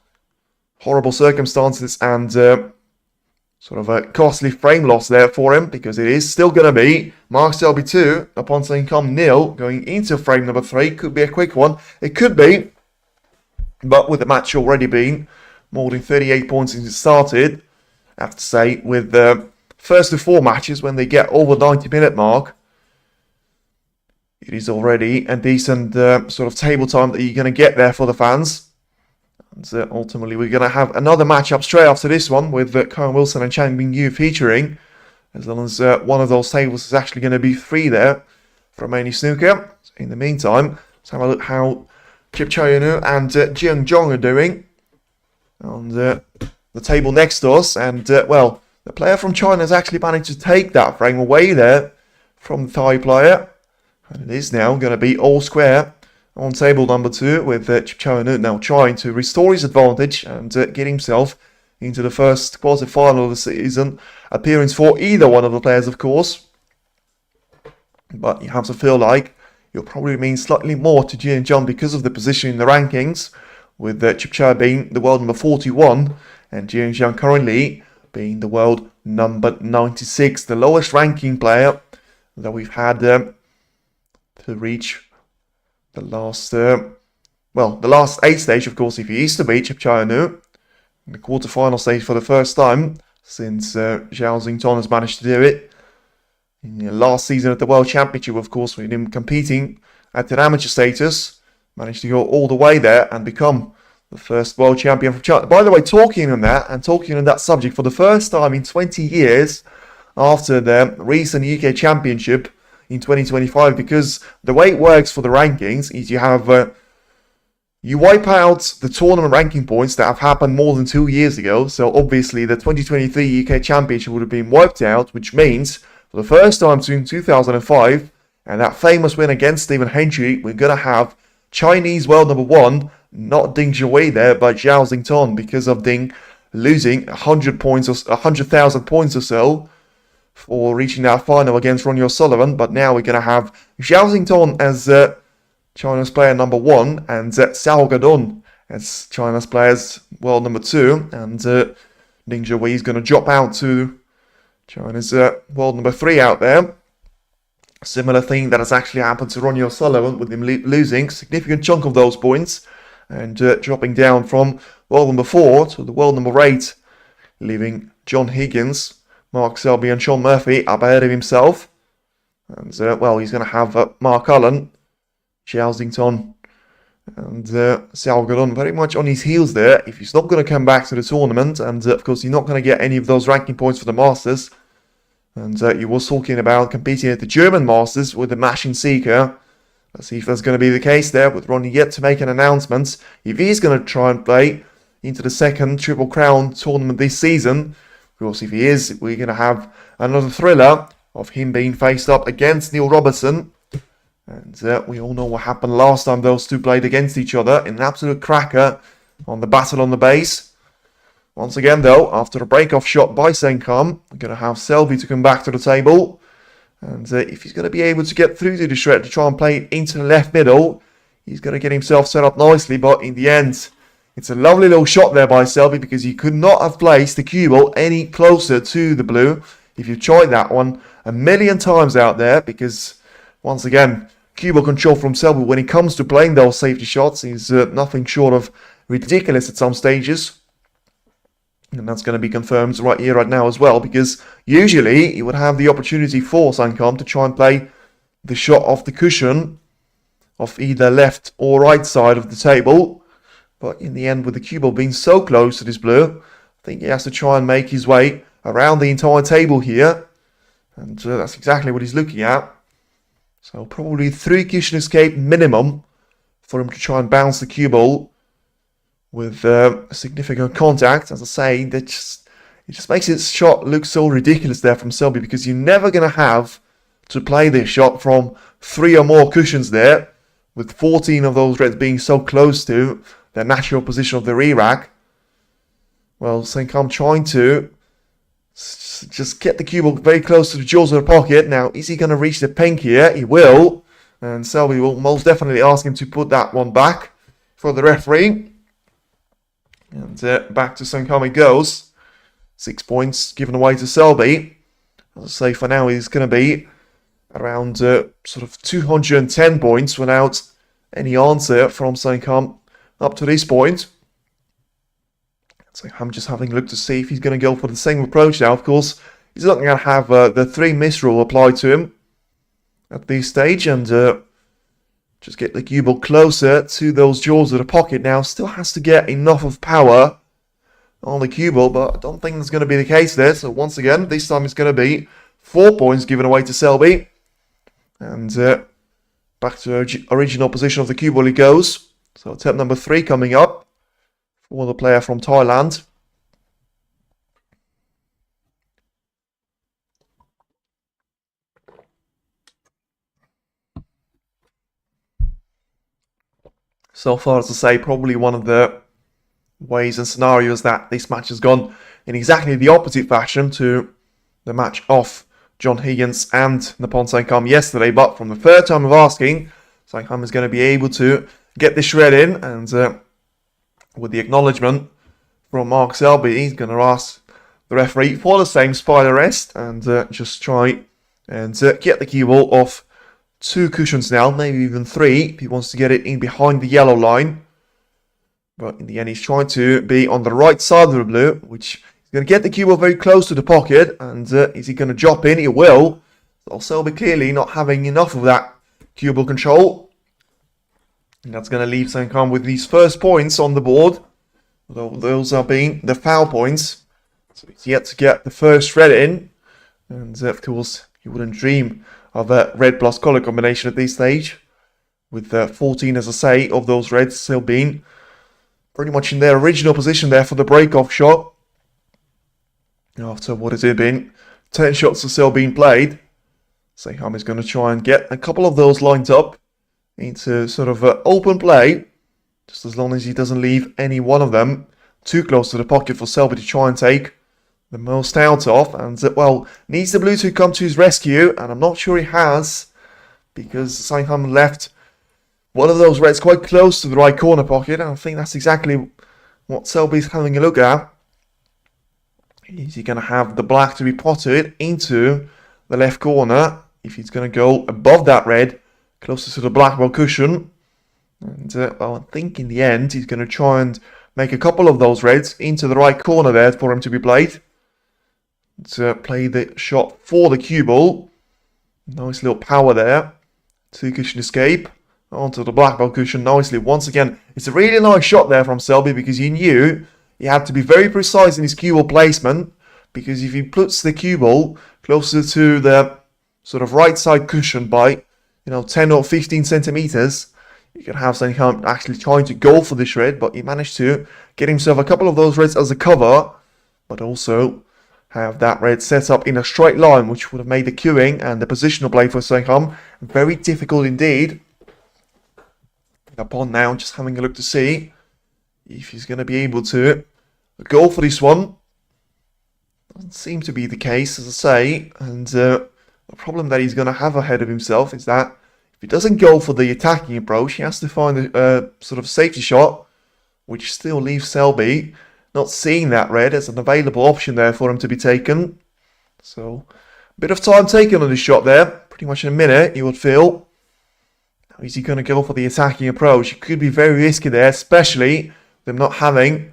horrible circumstances and sort of a costly frame loss there for him, because it is still going to be Mark Selby 2 upon Saengkham 0 going into frame number 3. Could be a quick one. It could be, but with the match already being more than 38 points since it started, I have to say, with the first of 4 matches, when they get over 90-minute mark, it is already a decent sort of table time that you're going to get there for the fans. And ultimately, we're going to have another matchup straight after this one with Karen Wilson and Chang Ming-Yu featuring, as long as one of those tables is actually going to be free there for Romania Snooker. So in the meantime, let's have a look how Kip Choyunu and Jiang Zhong are doing on the table next to us. And, well, the player from China has actually managed to take that frame away there from the Thai player. And it is now going to be all square on table number 2 with Kip Choyunu now trying to restore his advantage and get himself into the first quarter-final of the season appearance for either one of the players, of course. But you have to feel like you'll probably mean slightly more to Jiang Zhong because of the position in the rankings, with Kip Choyunu being the world number 41 and Jiang Zhong currently being the world number 96, the lowest ranking player that we've had to reach the last, well, the last 8 stage, of course, if he is to beat Kip Choyunu in the quarter-final stage for the first time since Zhao Xington has managed to do it in the last season at the World Championship, of course, with him competing at an amateur status. Managed to go all the way there and become the first world champion from China. By the way, talking on that subject, for the first time in 20 years after the recent UK Championship in 2025, because the way it works for the rankings is you have you wipe out the tournament ranking points that have happened more than 2 years ago. So obviously the 2023 UK Championship would have been wiped out, which means for the first time since 2005 and that famous win against Stephen Hendry, we're going to have Chinese world number 1, not Ding Zhuwei there, but Zhao Xington, because of Ding losing 100,000 points or so for reaching that final against Ronnie O'Sullivan. But now we're going to have Zhao Xington as China's player number 1 and Xiao Gadun as China's players world number 2. And Ding Zhuwei is going to drop out to China's world number 3 out there. Similar thing that has actually happened to Ronnie O'Sullivan, with him losing a significant chunk of those points and dropping down from world number 4 to the world number 8, leaving John Higgins, Mark Selby and Sean Murphy up ahead of himself. And, well, he's going to have Mark Allen, Zhao Xington and Xiao Gadun very much on his heels there if he's not going to come back to the tournament. And, of course, you're not going to get any of those ranking points for the Masters. And you was talking about competing at the German Masters with the Machine Seeker. Let's see if that's going to be the case there, with Ronnie yet to make an announcement if he's going to try and play into the second Triple Crown tournament this season. Of course, if he is, we're going to have another thriller of him being faced up against Neil Robertson. And we all know what happened last time those two played against each other in an absolute cracker on the Battle on the Base. Once again, though, after a break-off shot by Saengkham, we're going to have Selby to come back to the table. And if he's going to be able to get through to the shred to try and play it into the left middle, he's going to get himself set up nicely. But in the end, it's a lovely little shot there by Selby, because he could not have placed the cue ball any closer to the blue if you've tried that one a million times out there. Because, once again, cue ball control from Selby when it comes to playing those safety shots is nothing short of ridiculous at some stages. And that's going to be confirmed right here, right now as well, because usually he would have the opportunity for Saengkham to try and play the shot off the cushion of either left or right side of the table. But in the end, with the cue ball being so close to this blue, I think he has to try and make his way around the entire table here. And that's exactly what he's looking at. So probably 3 cushion escape minimum for him to try and bounce the cue ball with significant contact. As I say, It just makes his shot look so ridiculous there from Selby, because you're never going to have to play this shot from 3 or more cushions there, with 14 of those reds being so close to their natural position of the re-rack. Well, Saengkham trying to just get the cue ball very close to the jaws of the pocket. Now, is he going to reach the pink here? He will. And Selby will most definitely ask him to put that one back for the referee. And back to Saengkham it goes. 6 points given away to Selby. As I say, for now, he's going to be around sort of 210 points without any answer from Saengkham up to this point. So I'm just having a look to see if he's going to go for the same approach now. Of course, he's not going to have the 3 miss rule applied to him at this stage, and just get the cue ball closer to those jaws of the pocket now. Still has to get enough of power on the cue ball, but I don't think that's going to be the case there. So once again, this time it's going to be 4 points given away to Selby. And back to original position of the cue ball it goes. So attempt number 3 coming up for the player from Thailand. So far, as I say, probably one of the ways and scenarios that this match has gone in exactly the opposite fashion to the match of John Higgins and Noppon Saengkham yesterday. But from the third time of asking, Saengkham is going to be able to get this shred in, and with the acknowledgement from Mark Selby, he's going to ask the referee for the same spider rest and just try and get the cue ball off 2 cushions now, maybe even 3 if he wants to get it in behind the yellow line. But in the end, he's trying to be on the right side of the blue, which is going to get the cue ball very close to the pocket. And is he going to drop in? He will. So Selby clearly not having enough of that cue ball control. And that's going to leave Saengkham with these first points on the board. Although those are being the foul points. So he's yet to get the first red in. And of course, you wouldn't dream of a red plus colour combination at this stage. With 14, as I say, of those reds still being pretty much in their original position there for the break-off shot. After what has it been? 10 shots are still being played. Saengkham is going to try and get a couple of those lined up into sort of open play. Just as long as he doesn't leave any one of them too close to the pocket for Selby to try and take the most out of. And, well, needs the blue to come to his rescue. And I'm not sure he has, because Saengkham left one of those reds quite close to the right corner pocket. And I think that's exactly what Selby's having a look at. Is he going to have the black to be potted into the left corner? If he's going to go above that red, closer to the black ball cushion. And, well, I think in the end, he's going to try and make a couple of those reds into the right corner there for him to be played. To play the shot for the cue ball. Nice little power there. 2 cushion escape. Onto the black ball cushion nicely. Once again, it's a really nice shot there from Selby, because he knew he had to be very precise in his cue ball placement, because if he puts the cue ball closer to the sort of right side cushion by, 10 or 15 centimeters, you can have Saengkham actually trying to go for the shred, but he managed to get himself a couple of those reds as a cover, but also have that red set up in a straight line, which would have made the queuing and the positional play for Saengkham very difficult indeed. Noppon now just having a look to see if he's going to be able to go for this one. Doesn't seem to be the case, as I say. And the problem that he's going to have ahead of himself is that if he doesn't go for the attacking approach, he has to find a sort of safety shot, which still leaves Selby not seeing that red as an available option there for him to be taken. So, a bit of time taken on this shot there. Pretty much in a minute, you would feel. Now, is he going to go for the attacking approach? It could be very risky there, especially them not having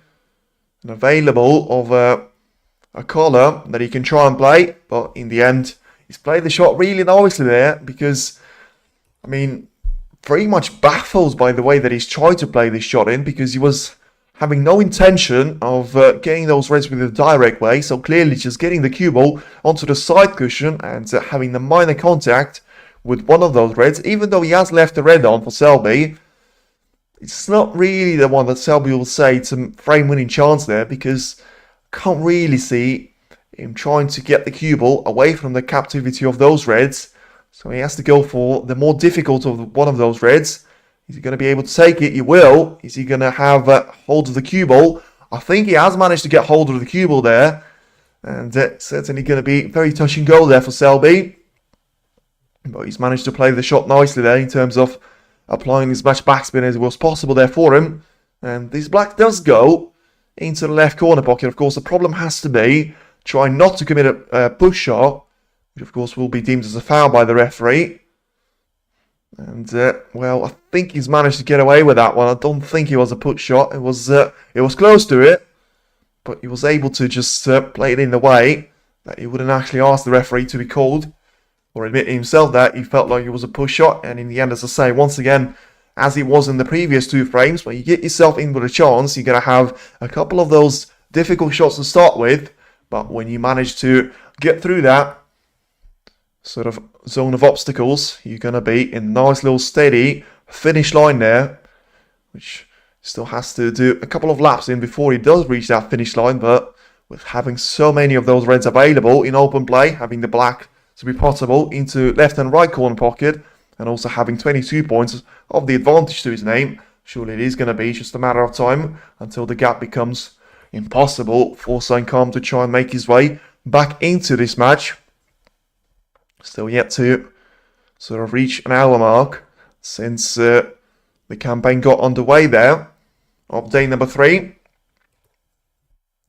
an available of a collar that he can try and play. But in the end, he's played the shot really nicely there, because, I mean, very much baffled by the way that he's tried to play this shot in, because he was having no intention of getting those reds with a direct way. So clearly just getting the cue ball onto the side cushion and having the minor contact with one of those reds, even though he has left the red on for Selby. It's not really the one that Selby will say to frame winning chance there, because can't really see him trying to get the cue ball away from the captivity of those reds. So he has to go for the more difficult of one of those reds. Is he going to be able to take it? He will. Is he going to have hold of the cue ball? I think he has managed to get hold of the cue ball there. And certainly going to be very touch and go there for Selby. But he's managed to play the shot nicely there in terms of applying as much backspin as was possible there for him. And this black does go into the left corner pocket. Of course, the problem has to be trying not to commit a push shot, which of course will be deemed as a foul by the referee. And, well, I think he's managed to get away with that one. I don't think it was a push shot. It was close to it, but he was able to just play it in the way that he wouldn't actually ask the referee to be called, or admit himself that he felt like it was a push shot. And in the end, as I say, once again, as it was in the previous two frames, when you get yourself in with a chance, you're going to have a couple of those difficult shots to start with, but when you manage to get through that sort of zone of obstacles, you're going to be in a nice little steady finish line there, which still has to do a couple of laps in before he does reach that finish line. But with having so many of those reds available in open play, having the black to be possible into left and right corner pocket, and also having 22 points of the advantage to his name, surely it is going to be just a matter of time until the gap becomes impossible for Saengkham to try and make his way back into this match. Still yet to sort of reach an hour mark since the campaign got underway there of day number 3.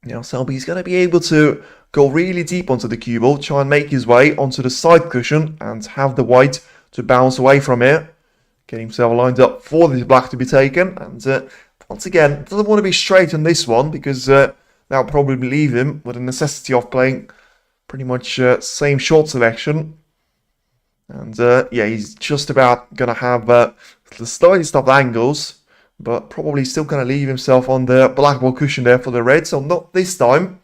Now Selby's going to be able to go really deep onto the cue ball, try and make his way onto the side cushion and have the white to bounce away from it. Get himself lined up for the black to be taken. And once again, doesn't want to be straight on this one because that'll probably leave him with the necessity of playing pretty much same short selection. And yeah, he's just about going to have the slightest of angles, but probably still going to leave himself on the black ball cushion there for the red, so not this time.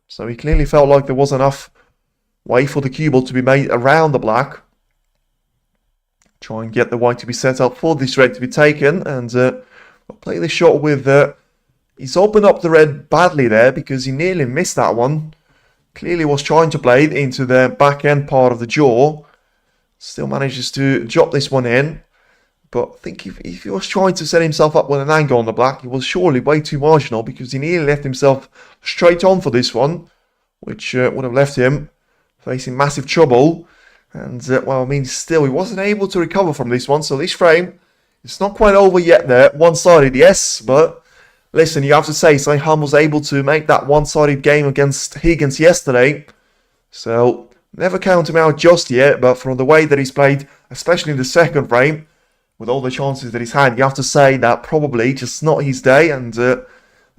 So he clearly felt like there was enough way for the cue ball to be made around the black. Try and get the white to be set up for this red to be taken, and we'll play this shot with... he's opened up the red badly there because he nearly missed that one. Clearly was trying to play it into the back end part of the jaw. Still manages to drop this one in. But I think if he was trying to set himself up with an angle on the black, he was surely way too marginal because he nearly left himself straight on for this one, which would have left him facing massive trouble. And, well, I mean, still, he wasn't able to recover from this one. So this frame, it's not quite over yet there. One-sided, yes, but listen, you have to say, Saengkham was able to make that one-sided game against Higgins yesterday. So, never count him out just yet, but from the way that he's played, especially in the second frame, with all the chances that he's had, you have to say that probably just not his day. And the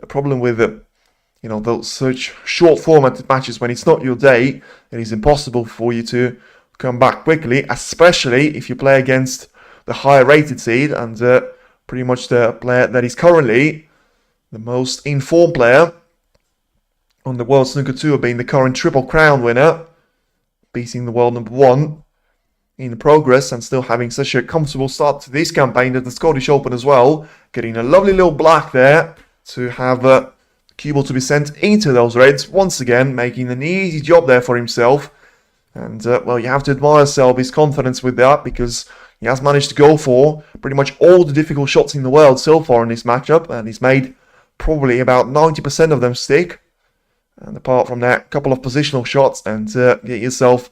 problem with, you know, those such short format matches, when it's not your day, it is impossible for you to come back quickly, especially if you play against the higher rated seed and pretty much the player that is currently the most informed player on the World Snooker Tour, being the current Triple Crown winner, beating the world number 1 in progress and still having such a comfortable start to this campaign at the Scottish Open as well. Getting a lovely little black there to have the cue ball to be sent into those reds. Once again, making an easy job there for himself. And, well, you have to admire Selby's confidence with that because he has managed to go for pretty much all the difficult shots in the world so far in this matchup. And he's made probably about 90% of them stick. And apart from that, couple of positional shots and get yourself,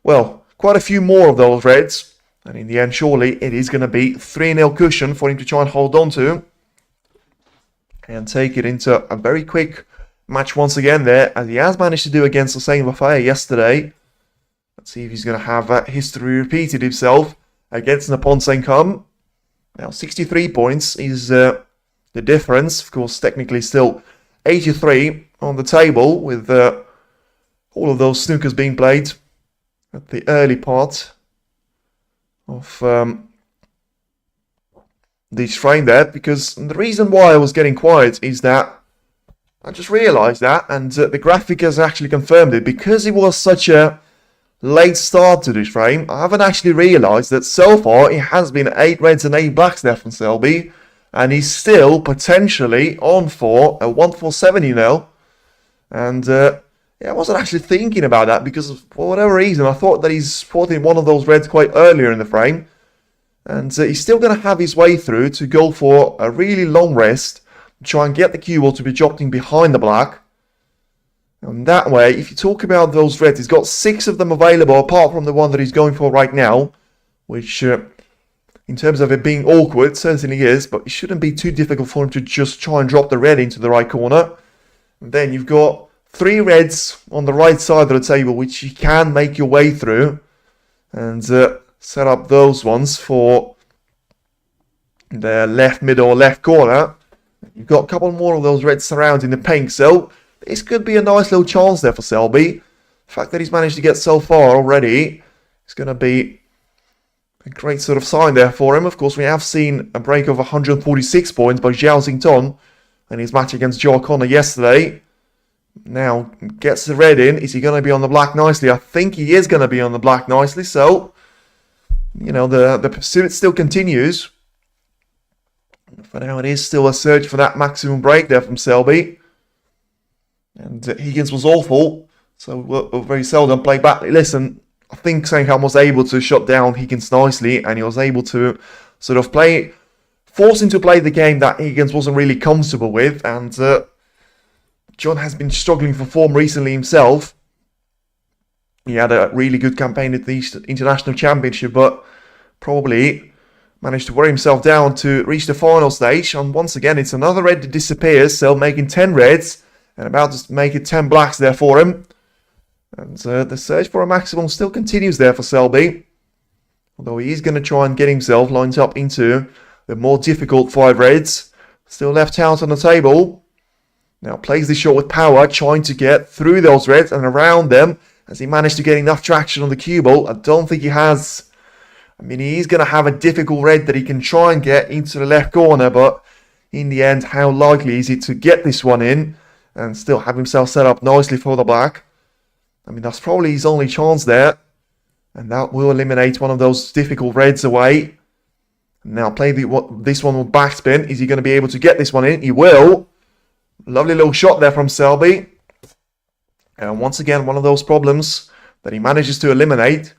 well, quite a few more of those reds. And in the end, surely it is going to be 3-0 cushion for him to try and hold on to. And take it into a very quick match once again there, as he has managed to do against the Saengkham yesterday. Let's see if he's going to have history repeated himself against Noppon Saengkham. Now, 63 points is the difference. Of course, technically still 83 on the table with all of those snookers being played at the early part of this frame there. Because the reason why I was getting quiet is that I just realised that, and the graphic has actually confirmed it, because it was such a late start to this frame. I haven't actually realised that so far it has been 8 reds and 8 blacks there from Selby, and he's still potentially on for a 147, you know. And yeah, I wasn't actually thinking about that because for whatever reason, I thought that he's spotted one of those reds quite earlier in the frame. And he's still going to have his way through to go for a really long rest, try and get the cue ball to be dropped in behind the black. And that way, if you talk about those reds, he's got 6 of them available apart from the one that he's going for right now, which in terms of it being awkward, certainly is, but it shouldn't be too difficult for him to just try and drop the red into the right corner. And then you've got 3 reds on the right side of the table, which you can make your way through and set up those ones for the left, middle, or left corner. You've got a couple more of those reds surrounding the pink, so this could be a nice little chance there for Selby. The fact that he's managed to get so far already is going to be a great sort of sign there for him. Of course, we have seen a break of 146 points by Xiao Xington in his match against Joe O'Connor yesterday. Now, gets the red in. Is he going to be on the black nicely? I think he is going to be on the black nicely, so you know, the pursuit still continues. For now, it is still a search for that maximum break there from Selby. And Higgins was awful, so we'll very seldom play back. Listen, I think Saengkham was able to shut down Higgins nicely, and he was able to sort of force him to play the game that Higgins wasn't really comfortable with. And John has been struggling for form recently himself. He had a really good campaign at the International Championship, but probably managed to wear himself down to reach the final stage. And once again, it's another red that disappears, so making 10 reds and about to make it 10 blacks there for him. And the search for a maximum still continues there for Selby, although he is going to try and get himself lined up into the more difficult 5 reds. Still left out on the table. Now plays this shot with power, trying to get through those reds and around them. Has he managed to get enough traction on the cue ball? I don't think he has. I mean, he is going to have a difficult red that he can try and get into the left corner, but in the end, how likely is it to get this one in and still have himself set up nicely for the black? I mean, that's probably his only chance there, and that will eliminate one of those difficult reds away. Now play this one with backspin. Is he going to be able to get this one in? He will. Lovely little shot there from Selby. And once again, one of those problems that he manages to eliminate.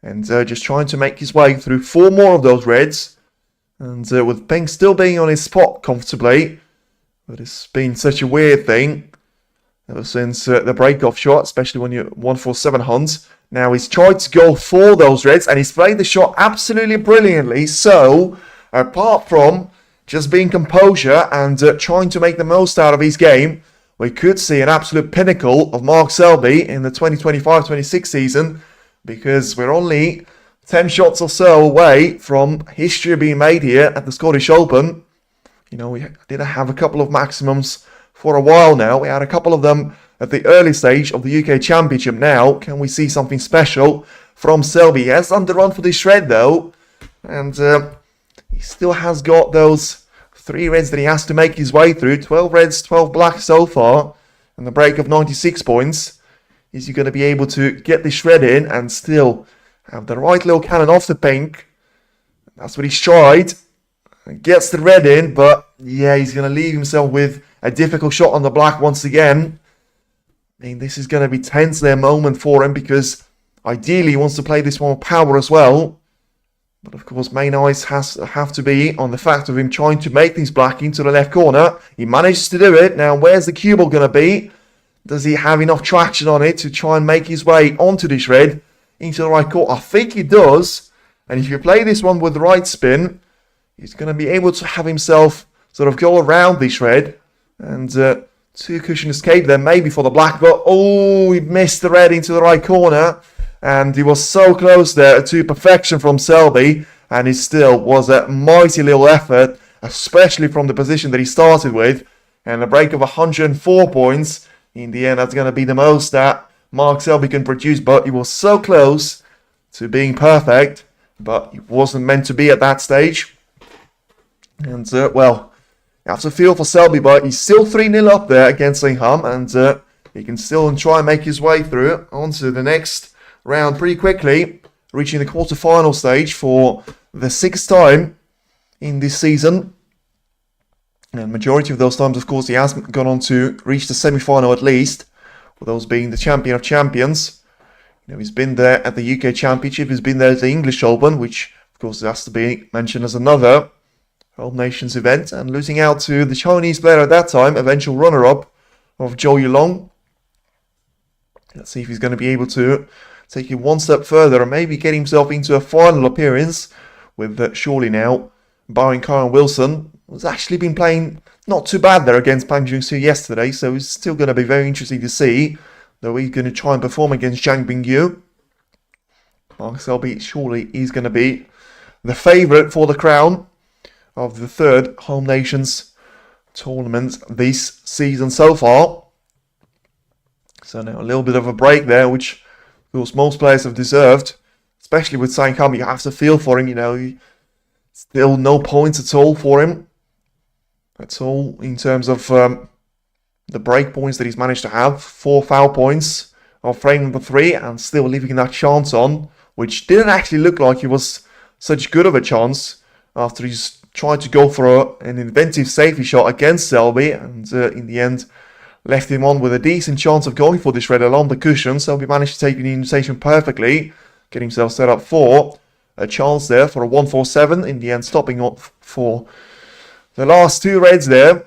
And just trying to make his way through 4 more of those reds. And with pink still being on his spot comfortably. But it's been such a weird thing ever since the break-off shot, especially when you're 147 hunts. Now he's tried to go for those reds and he's played the shot absolutely brilliantly. So, apart from just being composure and trying to make the most out of his game, we could see an absolute pinnacle of Mark Selby in the 2025-26 season, because we're only 10 shots or so away from history being made here at the Scottish Open. You know, we did have a couple of maximums for a while now. We had a couple of them at the early stage of the UK Championship. Now, can we see something special from Selby? He has underrun for this shred though, and he still has got those 3 reds that he has to make his way through. 12 reds, 12 blacks so far, and the break of 96 points. Is he going to be able to get this shred in and still have the right little cannon off the pink? That's what he's tried. Gets the red in, but yeah, he's going to leave himself with a difficult shot on the black once again. I mean, this is going to be tense there moment for him, because ideally he wants to play this one with power as well. But of course, main eyes have to be on the fact of him trying to make these black into the left corner. He manages to do it. Now, where's the cue ball going to be? Does he have enough traction on it to try and make his way onto this red into the right corner? I think he does. And if you play this one with the right spin, he's going to be able to have himself sort of go around this red. And 2 cushion escape there, maybe for the black. But, oh, he missed the red into the right corner. And he was so close there to perfection from Selby. And it still was a mighty little effort, especially from the position that he started with. And a break of 104 points. In the end, that's going to be the most that Mark Selby can produce. But he was so close to being perfect. But it wasn't meant to be at that stage. And, well, you have to feel for Selby. But he's still 3-0 up there against Saengkham. And he can still try and make his way through onto the next round pretty quickly, reaching the quarter-final stage for the 6th time in this season. And majority of those times, of course, he has gone on to reach the semi-final at least. for those being the champion of champions. You know, he's been there at the UK Championship, he's been there at the English Open, which of course has to be mentioned as another Home Nations event, and losing out to the Chinese player at that time, eventual runner-up of Watchalong. Let's see if he's going to be able to take it one step further and maybe get himself into a final appearance with surely now, barring Kyle Wilson, who's actually been playing not too bad there against Pang Junxu yesterday, so it's still going to be very interesting to see, though he's going to try and perform against Zhang Bingyu. Mark Selby surely is going to be the favourite for the crown of the third Home Nations tournament this season so far. So now a little bit of a break there, which of course most players have deserved, especially with Saengkham. You have to feel for him, you know, still no points at all for him. That's all in terms of the break points that he's managed to have. 4 foul points of frame number 3 and still leaving that chance on, which didn't actually look like it was such good of a chance after he's tried to go for an inventive safety shot against Selby, and in the end left him on with a decent chance of going for this red along the cushion. Selby managed to take the invitation perfectly, get himself set up for a chance there for a 1-4-7, in the end stopping up for the last 2 reds there.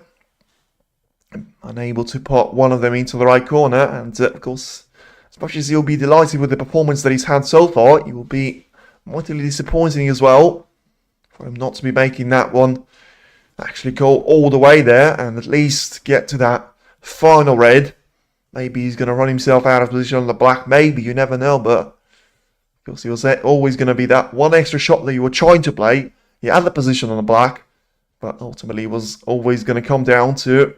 Unable to put one of them into the right corner, and of course, as much as he'll be delighted with the performance that he's had so far, he will be mightily disappointing as well for him not to be making that one actually go all the way there and at least get to that final red. Maybe he's going to run himself out of position on the black, maybe, you never know, but of course he was always going to be that one extra shot that you were trying to play. He had the position on the black, but ultimately it was always going to come down to a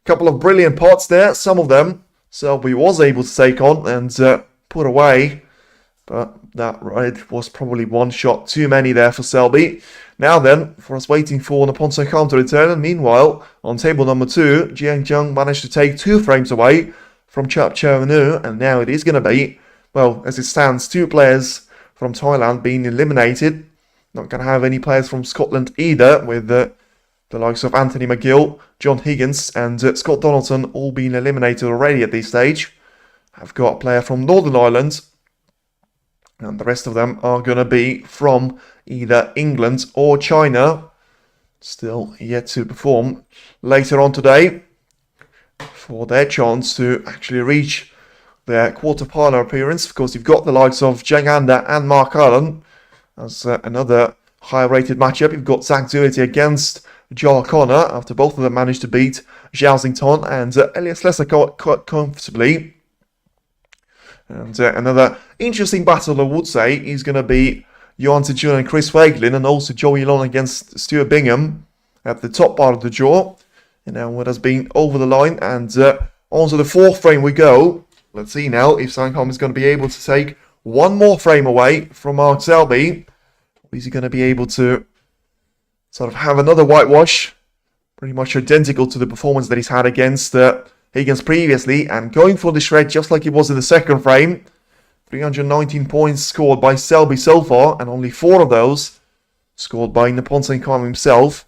couple of brilliant pots there. Some of them Selby was able to take on and put away, but that red was probably one shot too many there for Selby. Now then, for us waiting for Noppon Saengkham to return, and meanwhile, on table number 2, Jiang Zheng managed to take 2 frames away from Chap Chao Nu, and now it is going to be, well, as it stands, 2 players from Thailand being eliminated. Not going to have any players from Scotland either, with the likes of Anthony McGill, John Higgins and Scott Donaldson all being eliminated already at this stage. I've got a player from Northern Ireland, and the rest of them are going to be from either England or China. Still yet to perform later on today for their chance to actually reach their quarter-final appearance. Of course, you've got the likes of Zheng Anda and Mark Allen as another high-rated matchup. You've got Zach Doherty against Joe O'Connor after both of them managed to beat Zhao Xington and Elias Lesser quite comfortably. And another interesting battle, I would say, is going to be Johan Sejun and Chris Wakelin, and also Joey Long against Stuart Bingham at the top part of the draw. And now what has been over the line, and onto the 4th frame we go. Let's see now if Saengkham is going to be able to take one more frame away from Mark Selby. Or is he going to be able to sort of have another whitewash, pretty much identical to the performance that he's had against Higgins previously, and going for the shred just like it was in the 2nd frame. 319 points scored by Selby so far, and only 4 of those scored by Noppon Saengkham himself.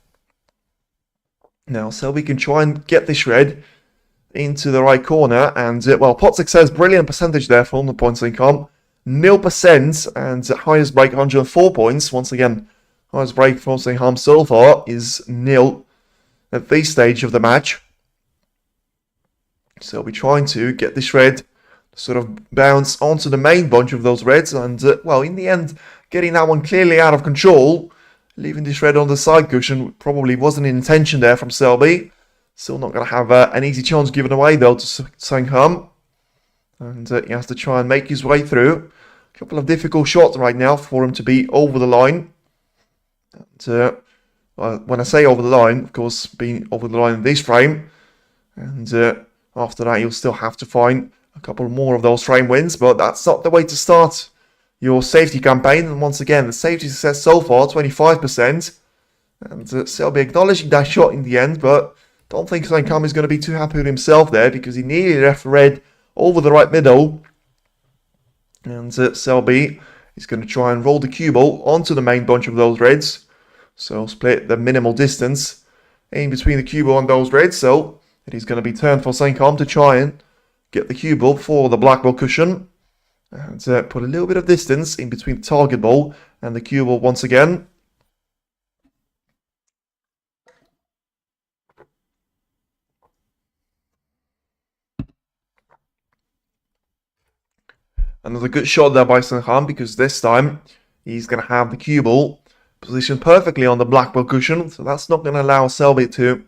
Now Selby can try and get the shred into the right corner, and well, pot success, brilliant percentage there from Noppon Saengkham. 0%, and highest break 104 points. Once again, highest break from Saengkham so far is 0 at this stage of the match. So we're trying to get this red to sort of bounce onto the main bunch of those reds, and well, in the end, getting that one clearly out of control, leaving this red on the side cushion probably wasn't an intention there from Selby. Still not going to have an easy chance given away though to Saengkham, and he has to try and make his way through. A couple of difficult shots right now for him to be over the line. And when I say over the line, of course, being over the line in this frame, and after that, you'll still have to find a couple more of those frame wins, but that's not the way to start your safety campaign. And once again, the safety success so far, 25%. And Selby acknowledging that shot in the end, but don't think Saengkham is going to be too happy with himself there, because he nearly left red over the right middle. And Selby is going to try and roll the cue ball onto the main bunch of those reds. So split the minimal distance in between the cue ball and those reds. So it is going to be turned for Saengkham to try and get the cue ball for the black ball cushion. And put a little bit of distance in between the target ball and the cue ball once again. Another good shot there by Saengkham, because this time he's going to have the cue ball positioned perfectly on the black ball cushion. So that's not going to allow Selby to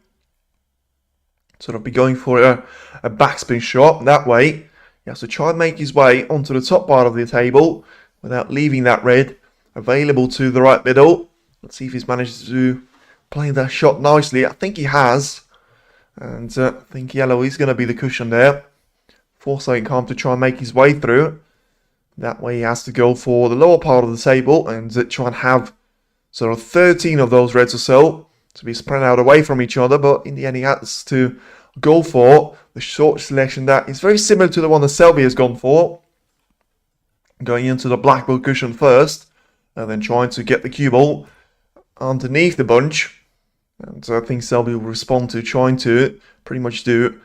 sort of be going for a backspin shot. That way, he has to try and make his way onto the top part of the table without leaving that red available to the right middle. Let's see if he's managed to play that shot nicely. I think he has. And I think yellow is going to be the cushion there for Saengkham to try and make his way through. That way he has to go for the lower part of the table and try and have sort of 13 of those reds or so to be spread out away from each other. But in the end he has to go for the short selection that is very similar to the one that Selby has gone for. Going into the black ball cushion first and then trying to get the cue ball underneath the bunch. And so I think Selby will respond to trying to pretty much do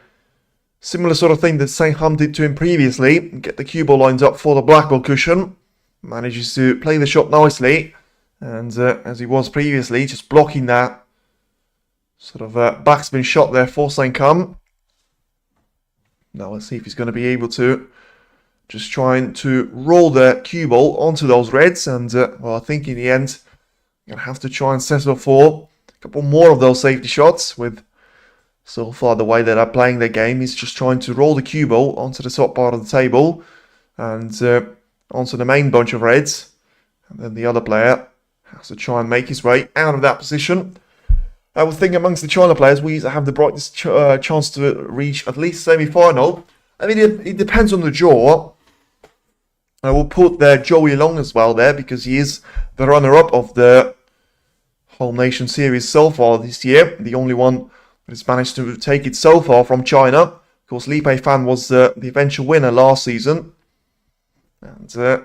similar sort of thing that Saengkham did to him previously. Get the cue ball lined up for the black ball cushion. Manages to play the shot nicely. And as he was previously, just blocking that sort of backspin shot there for Saengkham. Now let's see if he's going to be able to just trying to roll the cue ball onto those reds. And well, I think in the end, you're going to have to try and settle for a couple more of those safety shots. With so far the way that they're playing their game is just trying to roll the cue ball onto the top part of the table and onto the main bunch of reds. And then the other player has to try and make his way out of that position. I would think amongst the China players, we have the brightest chance to reach at least semi-final. I mean, it depends on the draw. I will put there Joey Long as well there, because he is the runner-up of the whole nation series so far this year. The only one that has managed to take it so far from China. Of course, Li Peifan was the eventual winner last season. And,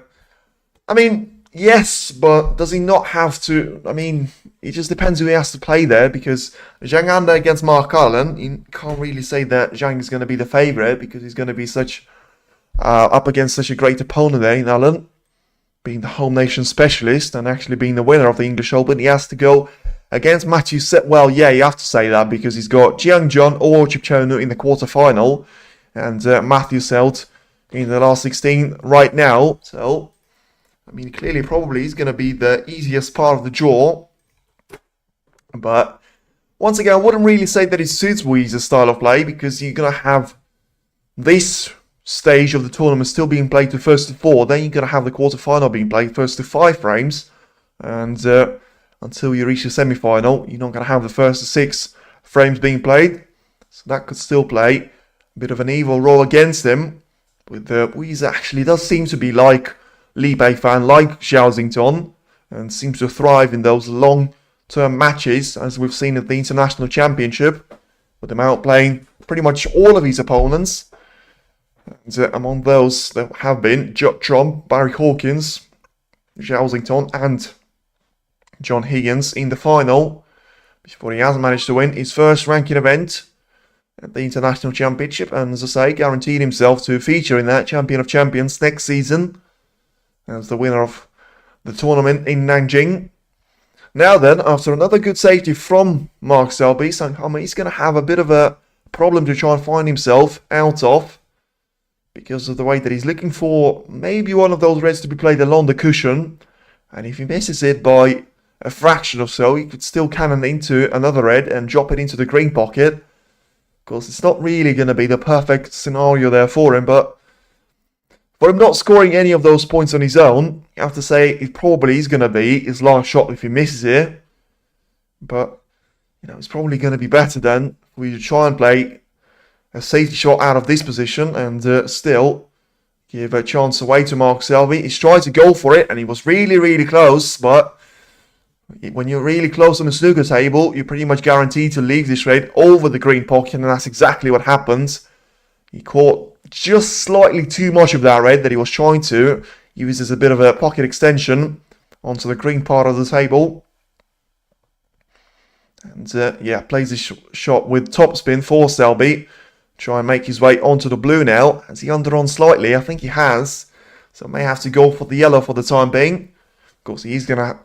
I mean, yes, but does he not have to? I mean, it just depends who he has to play there, because Zhang Anda against Mark Allen, you can't really say that Zhang is going to be the favourite, because he's going to be such up against such a great opponent there in Allen, being the home nation specialist and actually being the winner of the English Open. He has to go against Matthew Well, yeah, you have to say that, because he's got Jiang John or Chipchonu in the quarterfinal, and Matthew Selt in the last 16 right now. So, I mean, clearly, probably is going to be the easiest part of the draw. But once again, I wouldn't really say that it suits Weeze's style of play, because you're going to have this stage of the tournament still being played to first to 4. Then you're going to have the quarterfinal being played first to 5 frames. And until you reach the semi-final, you're not going to have the first to 6 frames being played. So that could still play a bit of an evil role against him. With Weeze actually does seem to be like Li Peifan, like Zhao Xington, and seems to thrive in those long-term matches, as we've seen at the International Championship, with him outplaying pretty much all of his opponents. And among those there have been Judd Trump, Barry Hawkins, Zhao Xington, and John Higgins in the final, before he has managed to win his first ranking event at the International Championship, and as I say, guaranteed himself to feature in that Champion of Champions next season as the winner of the tournament in Nanjing. Now then, after another good safety from Mark Selby, Saengkham is going to have a bit of a problem to try and find himself out of, because of the way that he's looking for maybe one of those reds to be played along the cushion. And if he misses it by a fraction or so, he could still cannon into another red and drop it into the green pocket. Of course, it's not really going to be the perfect scenario there for him, but for him not scoring any of those points on his own, you have to say it probably is going to be his last shot if he misses it. But, you know, it's probably going to be better than we try and play a safety shot out of this position and still give a chance away to Mark Selby. He's tried to go for it, and he was really, really close, but when you're really close on the snooker table, you're pretty much guaranteed to leave this red over the green pocket, and that's exactly what happened. He caught just slightly too much of that red that he was trying to use as a bit of a pocket extension onto the green part of the table. And yeah, plays this shot with topspin for Selby try and make his way onto the blue now. Has he underrun slightly? I think he has. So may have to go for the yellow for the time being. Of course, he's going to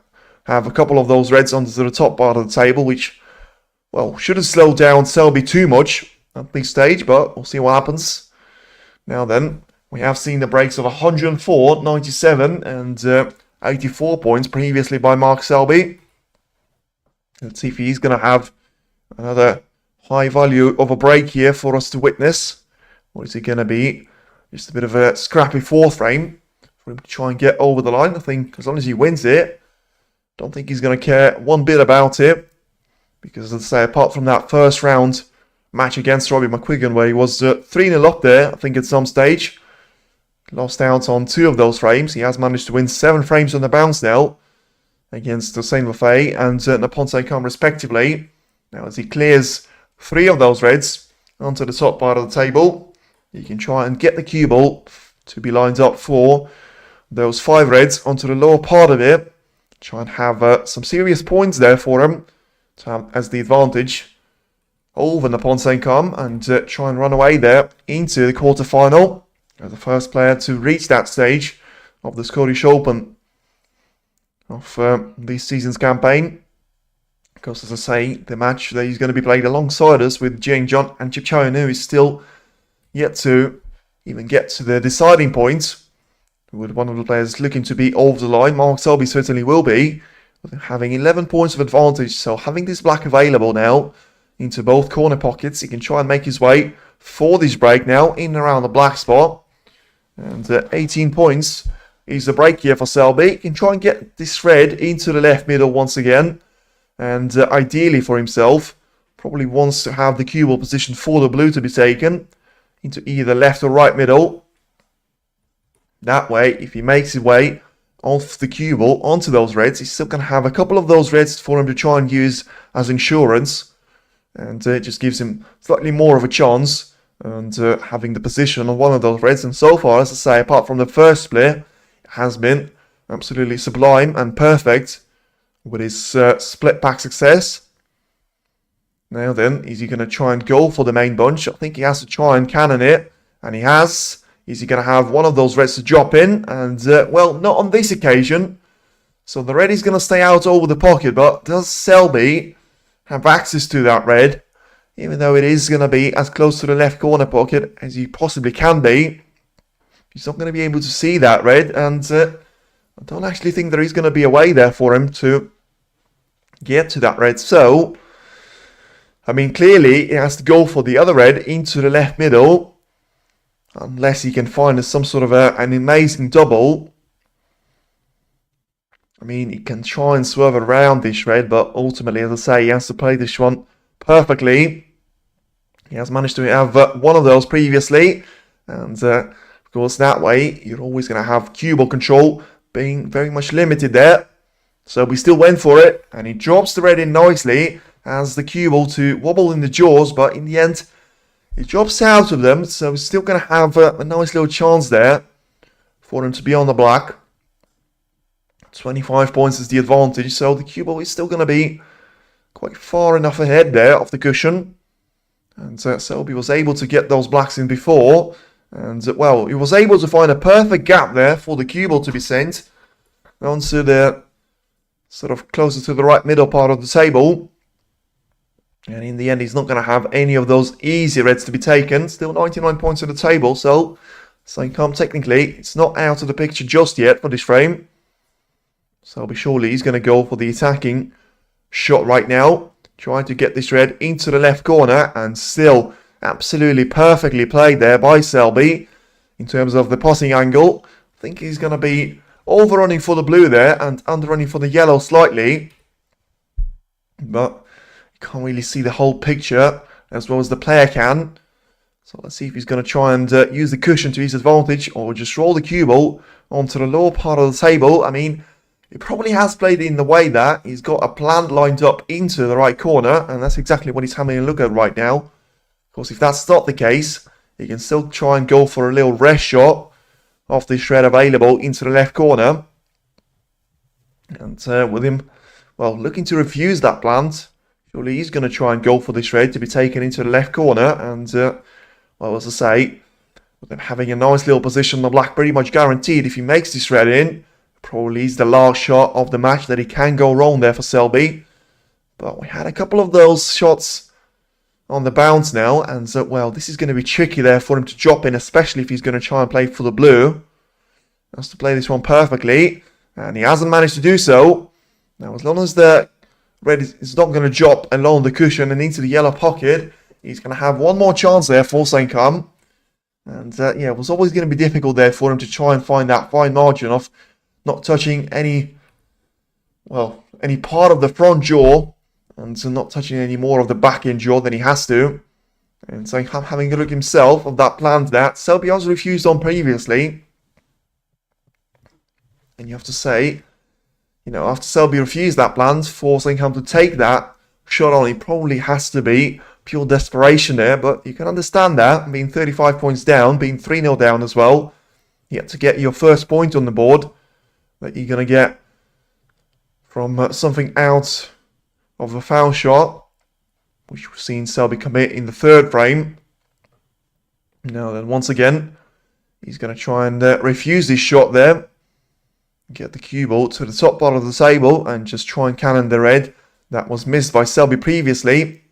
have a couple of those reds onto the top part of the table, which, well, shouldn't slow down Selby too much at this stage, but we'll see what happens. Now then, we have seen the breaks of 104, 97 and 84 points previously by Mark Selby. Let's see if he's going to have another high value of a break here for us to witness. Or is it going to be just a bit of a scrappy fourth frame for him to try and get over the line? I think as long as he wins it, don't think he's going to care one bit about it. Because, as I say, apart from that first round match against Robbie McQuiggan, where he was 3-0 up there, I think at some stage, lost out on 2 of those frames. He has managed to win 7 frames on the bounce now against Saengkham and Noppon Saengkham respectively. Now, as he clears 3 of those reds onto the top part of the table, he can try and get the cue ball to be lined up for those 5 reds onto the lower part of it. Try and have some serious points there for him to have as the advantage over Noppon Saengkham and try and run away there into the quarter-final as the first player to reach that stage of the Scottish Open of this season's campaign. Because, as I say, the match that he's going to be played alongside us with Jane John and Chip Chowan, who is still yet to even get to the deciding point. With one of the players looking to be over the line, Mark Selby certainly will be, having 11 points of advantage. So having this black available now into both corner pockets, he can try and make his way for this break now in and around the black spot. And 18 points is the break here for Selby. He can try and get this red into the left middle once again. And ideally for himself, probably wants to have the cue ball position for the blue to be taken into either left or right middle. That way, if he makes his way off the cue ball onto those reds, he's still going to have a couple of those reds for him to try and use as insurance. And it just gives him slightly more of a chance and having the position on one of those reds. And so far, as I say, apart from the first split, it has been absolutely sublime and perfect with his split pack success. Now then, is he going to try and go for the main bunch? I think he has to try and cannon it, and he has. Is he going to have one of those reds to drop in? And, well, not on this occasion. So the red is going to stay out over the pocket, but does Selby have access to that red? Even though it is going to be as close to the left corner pocket as he possibly can be, he's not going to be able to see that red, and I don't actually think there is going to be a way there for him to get to that red. So, I mean, clearly he has to go for the other red into the left middle, unless he can find some sort of an amazing double. I mean, he can try and swerve around this red, but ultimately, as I say, he has to play this one perfectly. He has managed to have one of those previously, and of course, that way, you're always going to have cue ball control being very much limited there. So we still went for it, and he drops the red in nicely, has the cue ball to wobble in the jaws, but in the end, he drops out of them, so he's still going to have a nice little chance there for him to be on the black. 25 points is the advantage, so the cue ball is still going to be quite far enough ahead there of the cushion. And Selby was able to get those blacks in before, and well, he was able to find a perfect gap there for the cue ball to be sent onto the sort of closer to the right middle part of the table. And in the end, he's not going to have any of those easy reds to be taken. Still 99 points on the table, so Saengkham technically, it's not out of the picture just yet for this frame. Selby surely he's going to go for the attacking shot right now. Trying to get this red into the left corner, and still absolutely perfectly played there by Selby in terms of the passing angle. I think he's going to be overrunning for the blue there and underrunning for the yellow slightly. But you can't really see the whole picture as well as the player can. So let's see if he's going to try and use the cushion to his advantage, or just roll the cue ball onto the lower part of the table. I mean, he probably has played it in the way that he's got a plan lined up into the right corner, and that's exactly what he's having a look at right now. Of course, if that's not the case, he can still try and go for a little rest shot off this shred available into the left corner. And with him, well, looking to refuse that plant, surely he's going to try and go for this shred to be taken into the left corner. And well, as I say, with them having a nice little position, the black pretty much guaranteed if he makes this red in, probably is the last shot of the match that he can go wrong there for Selby. But we had a couple of those shots on the bounce now, and so, well, this is going to be tricky there for him to drop in, especially if he's going to try and play for the blue. He has to play this one perfectly, and he hasn't managed to do so. Now, as long as the red is not going to drop along the cushion and into the yellow pocket, he's going to have one more chance there for Saengkham. And yeah, it was always going to be difficult there for him to try and find that fine margin of not touching any part of the front jaw, and so not touching any more of the back end jaw than he has to. And so having a look himself of that plan that Selby has refused on previously. And you have to say, you know, after Selby refused that plan, for Saengkham to take that shot on, it probably has to be pure desperation there. But you can understand that, being 35 points down, being 3-0 down as well. You have to get your first point on the board that you're going to get from something out of a foul shot, which we've seen Selby commit in the third frame. Now then, once again, he's going to try and refuse this shot there. Get the cue ball to the top part of the table and just try and cannon the red. That was missed by Selby previously.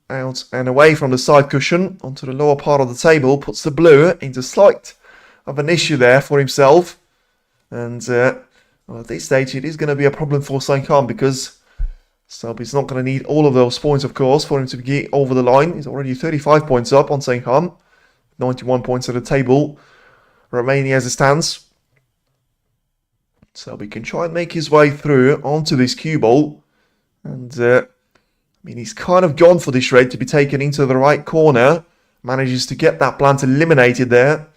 Out and away from the side cushion onto the lower part of the table. Puts the blue into slight of an issue there for himself. And well, at this stage, it is going to be a problem for Saengkham because Selby's not going to need all of those points, of course, for him to get over the line. He's already 35 points up on Saengkham. 91 points at the table remaining as it stands. Selby can try and make his way through onto this cue ball. And, I mean, he's kind of gone for this red to be taken into the right corner. Manages to get that plant eliminated there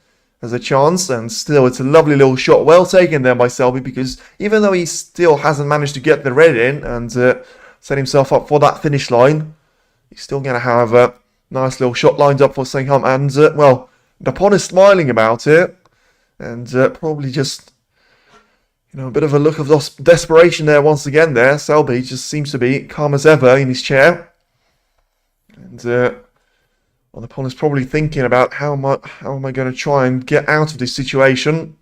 as a chance. And still, it's a lovely little shot. Well taken there by Selby, because even though he still hasn't managed to get the red in and set himself up for that finish line, he's still going to have a nice little shot lined up for Saengkham. And, well, Noppon is smiling about it. And probably just, you know, a bit of a look of desperation there once again there. Selby just seems to be calm as ever in his chair. And well, the opponent's probably thinking about how am I going to try and get out of this situation.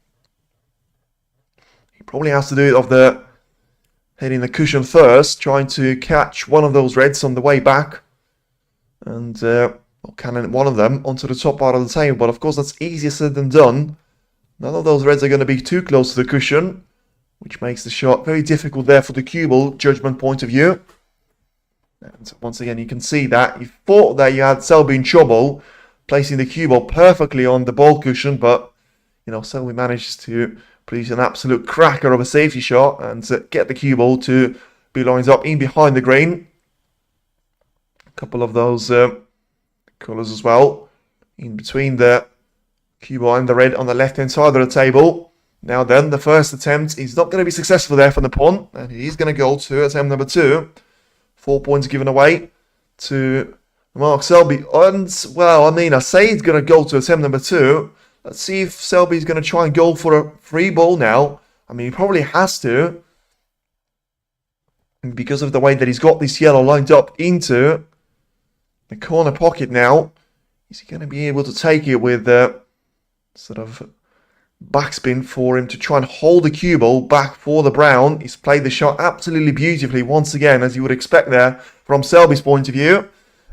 He probably has to do it off the hitting the cushion first, trying to catch one of those reds on the way back. And cannon one of them onto the top part of the table. But of course, that's easier said than done. None of those reds are going to be too close to the cushion, which makes the shot very difficult there for the cue ball judgment point of view. And once again, you can see that you thought that you had Selby in trouble, placing the cue ball perfectly on the ball cushion, but, you know, Selby manages to produce an absolute cracker of a safety shot and get the cue ball to be lined up in behind the green. A couple of those colours as well, in between the cue ball and the red on the left-hand side of the table. Now then, the first attempt is not going to be successful there for Noppon, and he's going to go to attempt number 2. 4 points given away to Mark Selby. And, well, I mean, I say he's going to go to attempt number 2. Let's see if Selby's going to try and go for a free ball now. I mean, he probably has to, because of the way that he's got this yellow lined up into the corner pocket now. Is he going to be able to take it with sort of backspin for him to try and hold the cue ball back for the brown? He's played the shot absolutely beautifully once again, as you would expect there from Selby's point of view.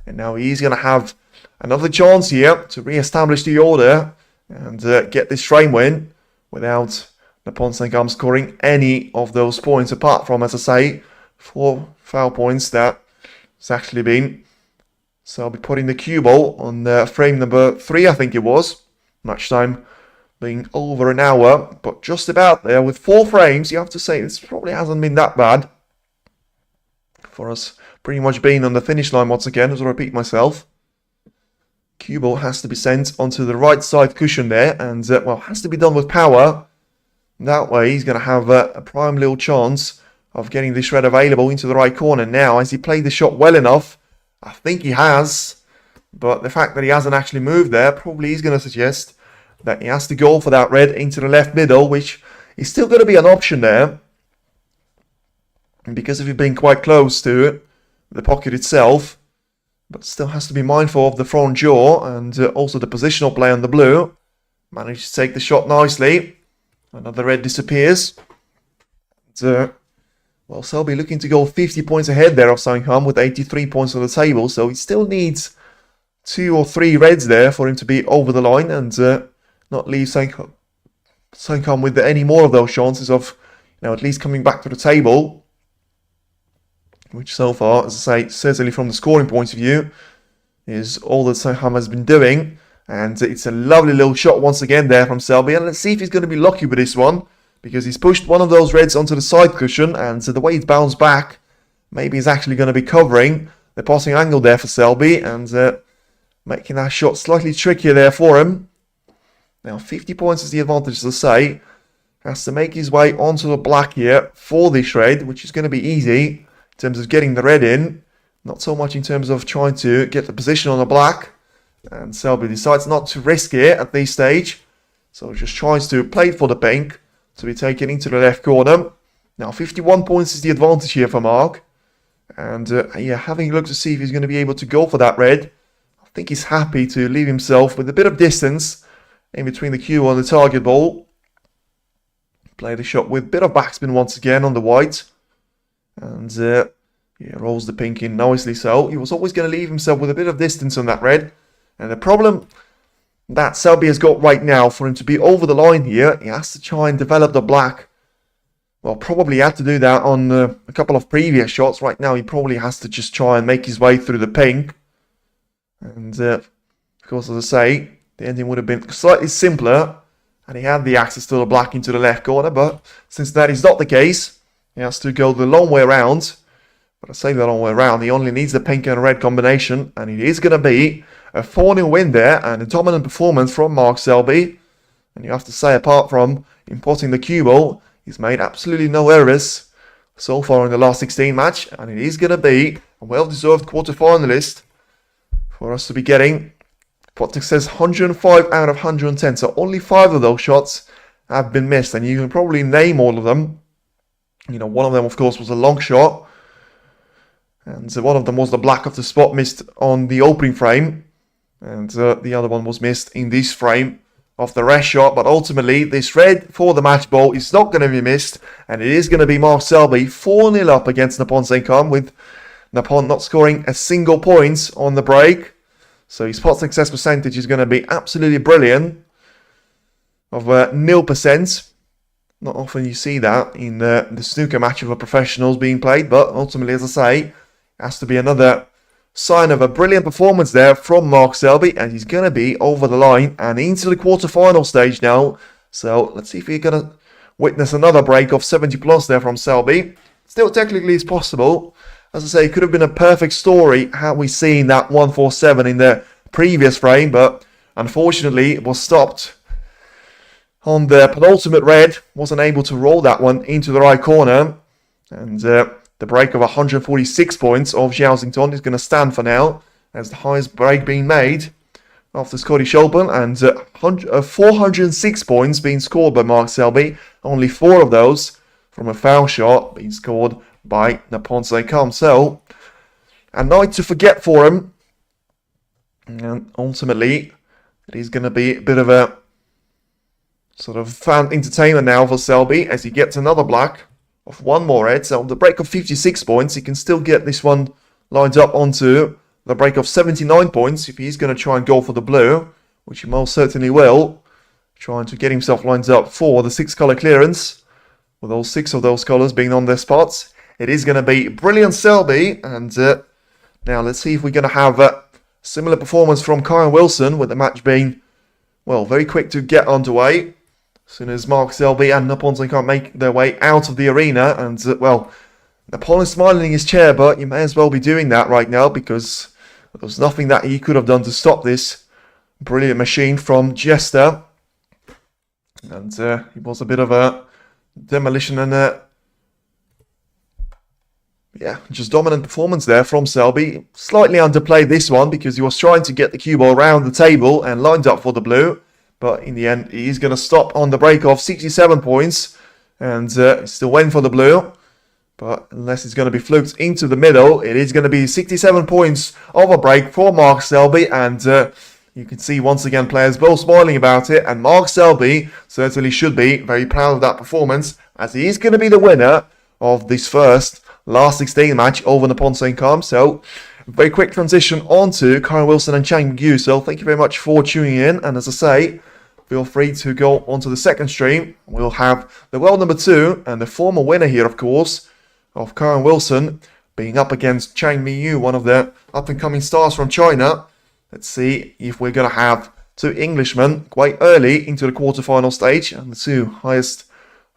And now he's going to have another chance here to re-establish the order and get this frame win without Noppon Saengkham scoring any of those points, apart from, as I say, 4 foul points that has actually been. So I'll be putting the cue ball on frame number 3, I think it was. Match time being over an hour, but just about there with 4 frames. You have to say this probably hasn't been that bad for us pretty much being on the finish line once again, as I repeat myself. Cue ball has to be sent onto the right side cushion there, and well, has to be done with power. That way he's going to have a prime little chance of getting this red available into the right corner. Now, has he played the shot well enough? I think he has, but the fact that he hasn't actually moved there probably is going to suggest that he has to go for that red into the left middle, which is still going to be an option there. And because of it being quite close to the pocket itself, but still has to be mindful of the front jaw and also the positional play on the blue. Managed to take the shot nicely. Another red disappears. And, well, Selby looking to go 50 points ahead there of Saengkham with 83 points on the table, so he still needs 2 or 3 reds there for him to be over the line and not leave Saengkham with any more of those chances of, at least coming back to the table. Which so far, as I say, certainly from the scoring point of view, is all that Saengkham has been doing. And it's a lovely little shot once again there from Selby. And let's see if he's going to be lucky with this one, because he's pushed one of those reds onto the side cushion, and the way it's bounced back, maybe he's actually going to be covering the passing angle there for Selby, and making that shot slightly trickier there for him. Now 50 points is the advantage, as I say. Has to make his way onto the black here for this red, which is going to be easy in terms of getting the red in. Not so much in terms of trying to get the position on the black. And Selby decides not to risk it at this stage. So just tries to play for the pink to be taken into the left corner. Now 51 points is the advantage here for Mark. And yeah, having a look to see if he's going to be able to go for that red. I think he's happy to leave himself with a bit of distance in between the cue and the target ball. Play the shot with a bit of backspin once again on the white. And yeah, rolls the pink in nicely so. He was always going to leave himself with a bit of distance on that red. And the problem that Selby has got right now, for him to be over the line here, he has to try and develop the black. Well, probably had to do that on a couple of previous shots. Right now, he probably has to just try and make his way through the pink. And of course, as I say, the ending would have been slightly simpler, and he had the access to the black into the left corner. But since that is not the case, he has to go the long way around. But I say the long way around, he only needs the pink and red combination, and it is going to be a 4-0 win there, and a dominant performance from Mark Selby. And you have to say, apart from importing the cue ball, he's made absolutely no errors so far in the last 16 match, and it is going to be a well-deserved quarter-finalist for us to be getting. Pottick says 105 out of 110, so only 5 of those shots have been missed, and you can probably name all of them. One of them, of course, was a long shot, and one of them was the black of the spot missed on the opening frame, and the other one was missed in this frame of the rest shot. But ultimately, this red for the match ball is not going to be missed, and it is going to be Mark Selby 4-0 up against Noppon Saengkham, with Noppon not scoring a single point on the break. So his pot success percentage is going to be absolutely brilliant, of 0%. Not often you see that in the snooker match of a professionals being played, but ultimately, as I say, has to be another sign of a brilliant performance there from Mark Selby, and he's going to be over the line and into the quarter-final stage now. So let's see if we're going to witness another break of 70 plus there from Selby. Still technically is possible. As I say, it could have been a perfect story had we seen that 147 in the previous frame, but unfortunately it was stopped on the penultimate red. Wasn't able to roll that one into the right corner, and the break of 146 points of Xiaoxington is going to stand for now as the highest break being made after Scottish Open, and 406 points being scored by Mark Selby. Only 4 of those from a foul shot being scored by Noppon Saengkham. So, a night to forget for him, and ultimately it is going to be a bit of a sort of fan entertainment now for Selby as he gets another black of 1 more red. So the break of 56 points, he can still get this one lined up onto the break of 79 points if he's going to try and go for the blue, which he most certainly will, trying to get himself lined up for the 6-colour clearance, with all 6 of those colours being on their spots. It is going to be brilliant Selby, and now let's see if we're going to have a similar performance from Kyle Wilson, with the match being, well, very quick to get underway. As soon as Mark Selby and Noppon can't make their way out of the arena, and well, Noppon is smiling in his chair, but you may as well be doing that right now, because there was nothing that he could have done to stop this brilliant machine from Jester. And it was a bit of a demolition and yeah, just dominant performance there from Selby. Slightly underplayed this one because he was trying to get the cue ball around the table and lined up for the blue. But in the end, he's going to stop on the break of 67 points. And still went for the blue. But unless it's going to be flipped into the middle, it is going to be 67 points of a break for Mark Selby. And you can see once again players both smiling about it. And Mark Selby certainly should be very proud of that performance, as he is going to be the winner of this first last 16 match over Noppon Saengkham. So very quick transition on to Karen Wilson and Chang Yu. So thank you very much for tuning in. And as I say, feel free to go onto the second stream. We'll have the world number 2 and the former winner here, of course, of Karen Wilson being up against Chang Yu, one of the up-and-coming stars from China. Let's see if we're going to have 2 Englishmen quite early into the quarterfinal stage, and the 2 highest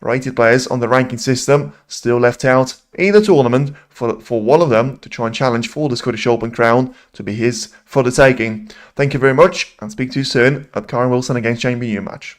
rated players on the ranking system still left out in the tournament for one of them to try and challenge for the Scottish Open crown to be his for the taking. Thank you very much, and speak to you soon at Karen Wilson against Chang Yu match.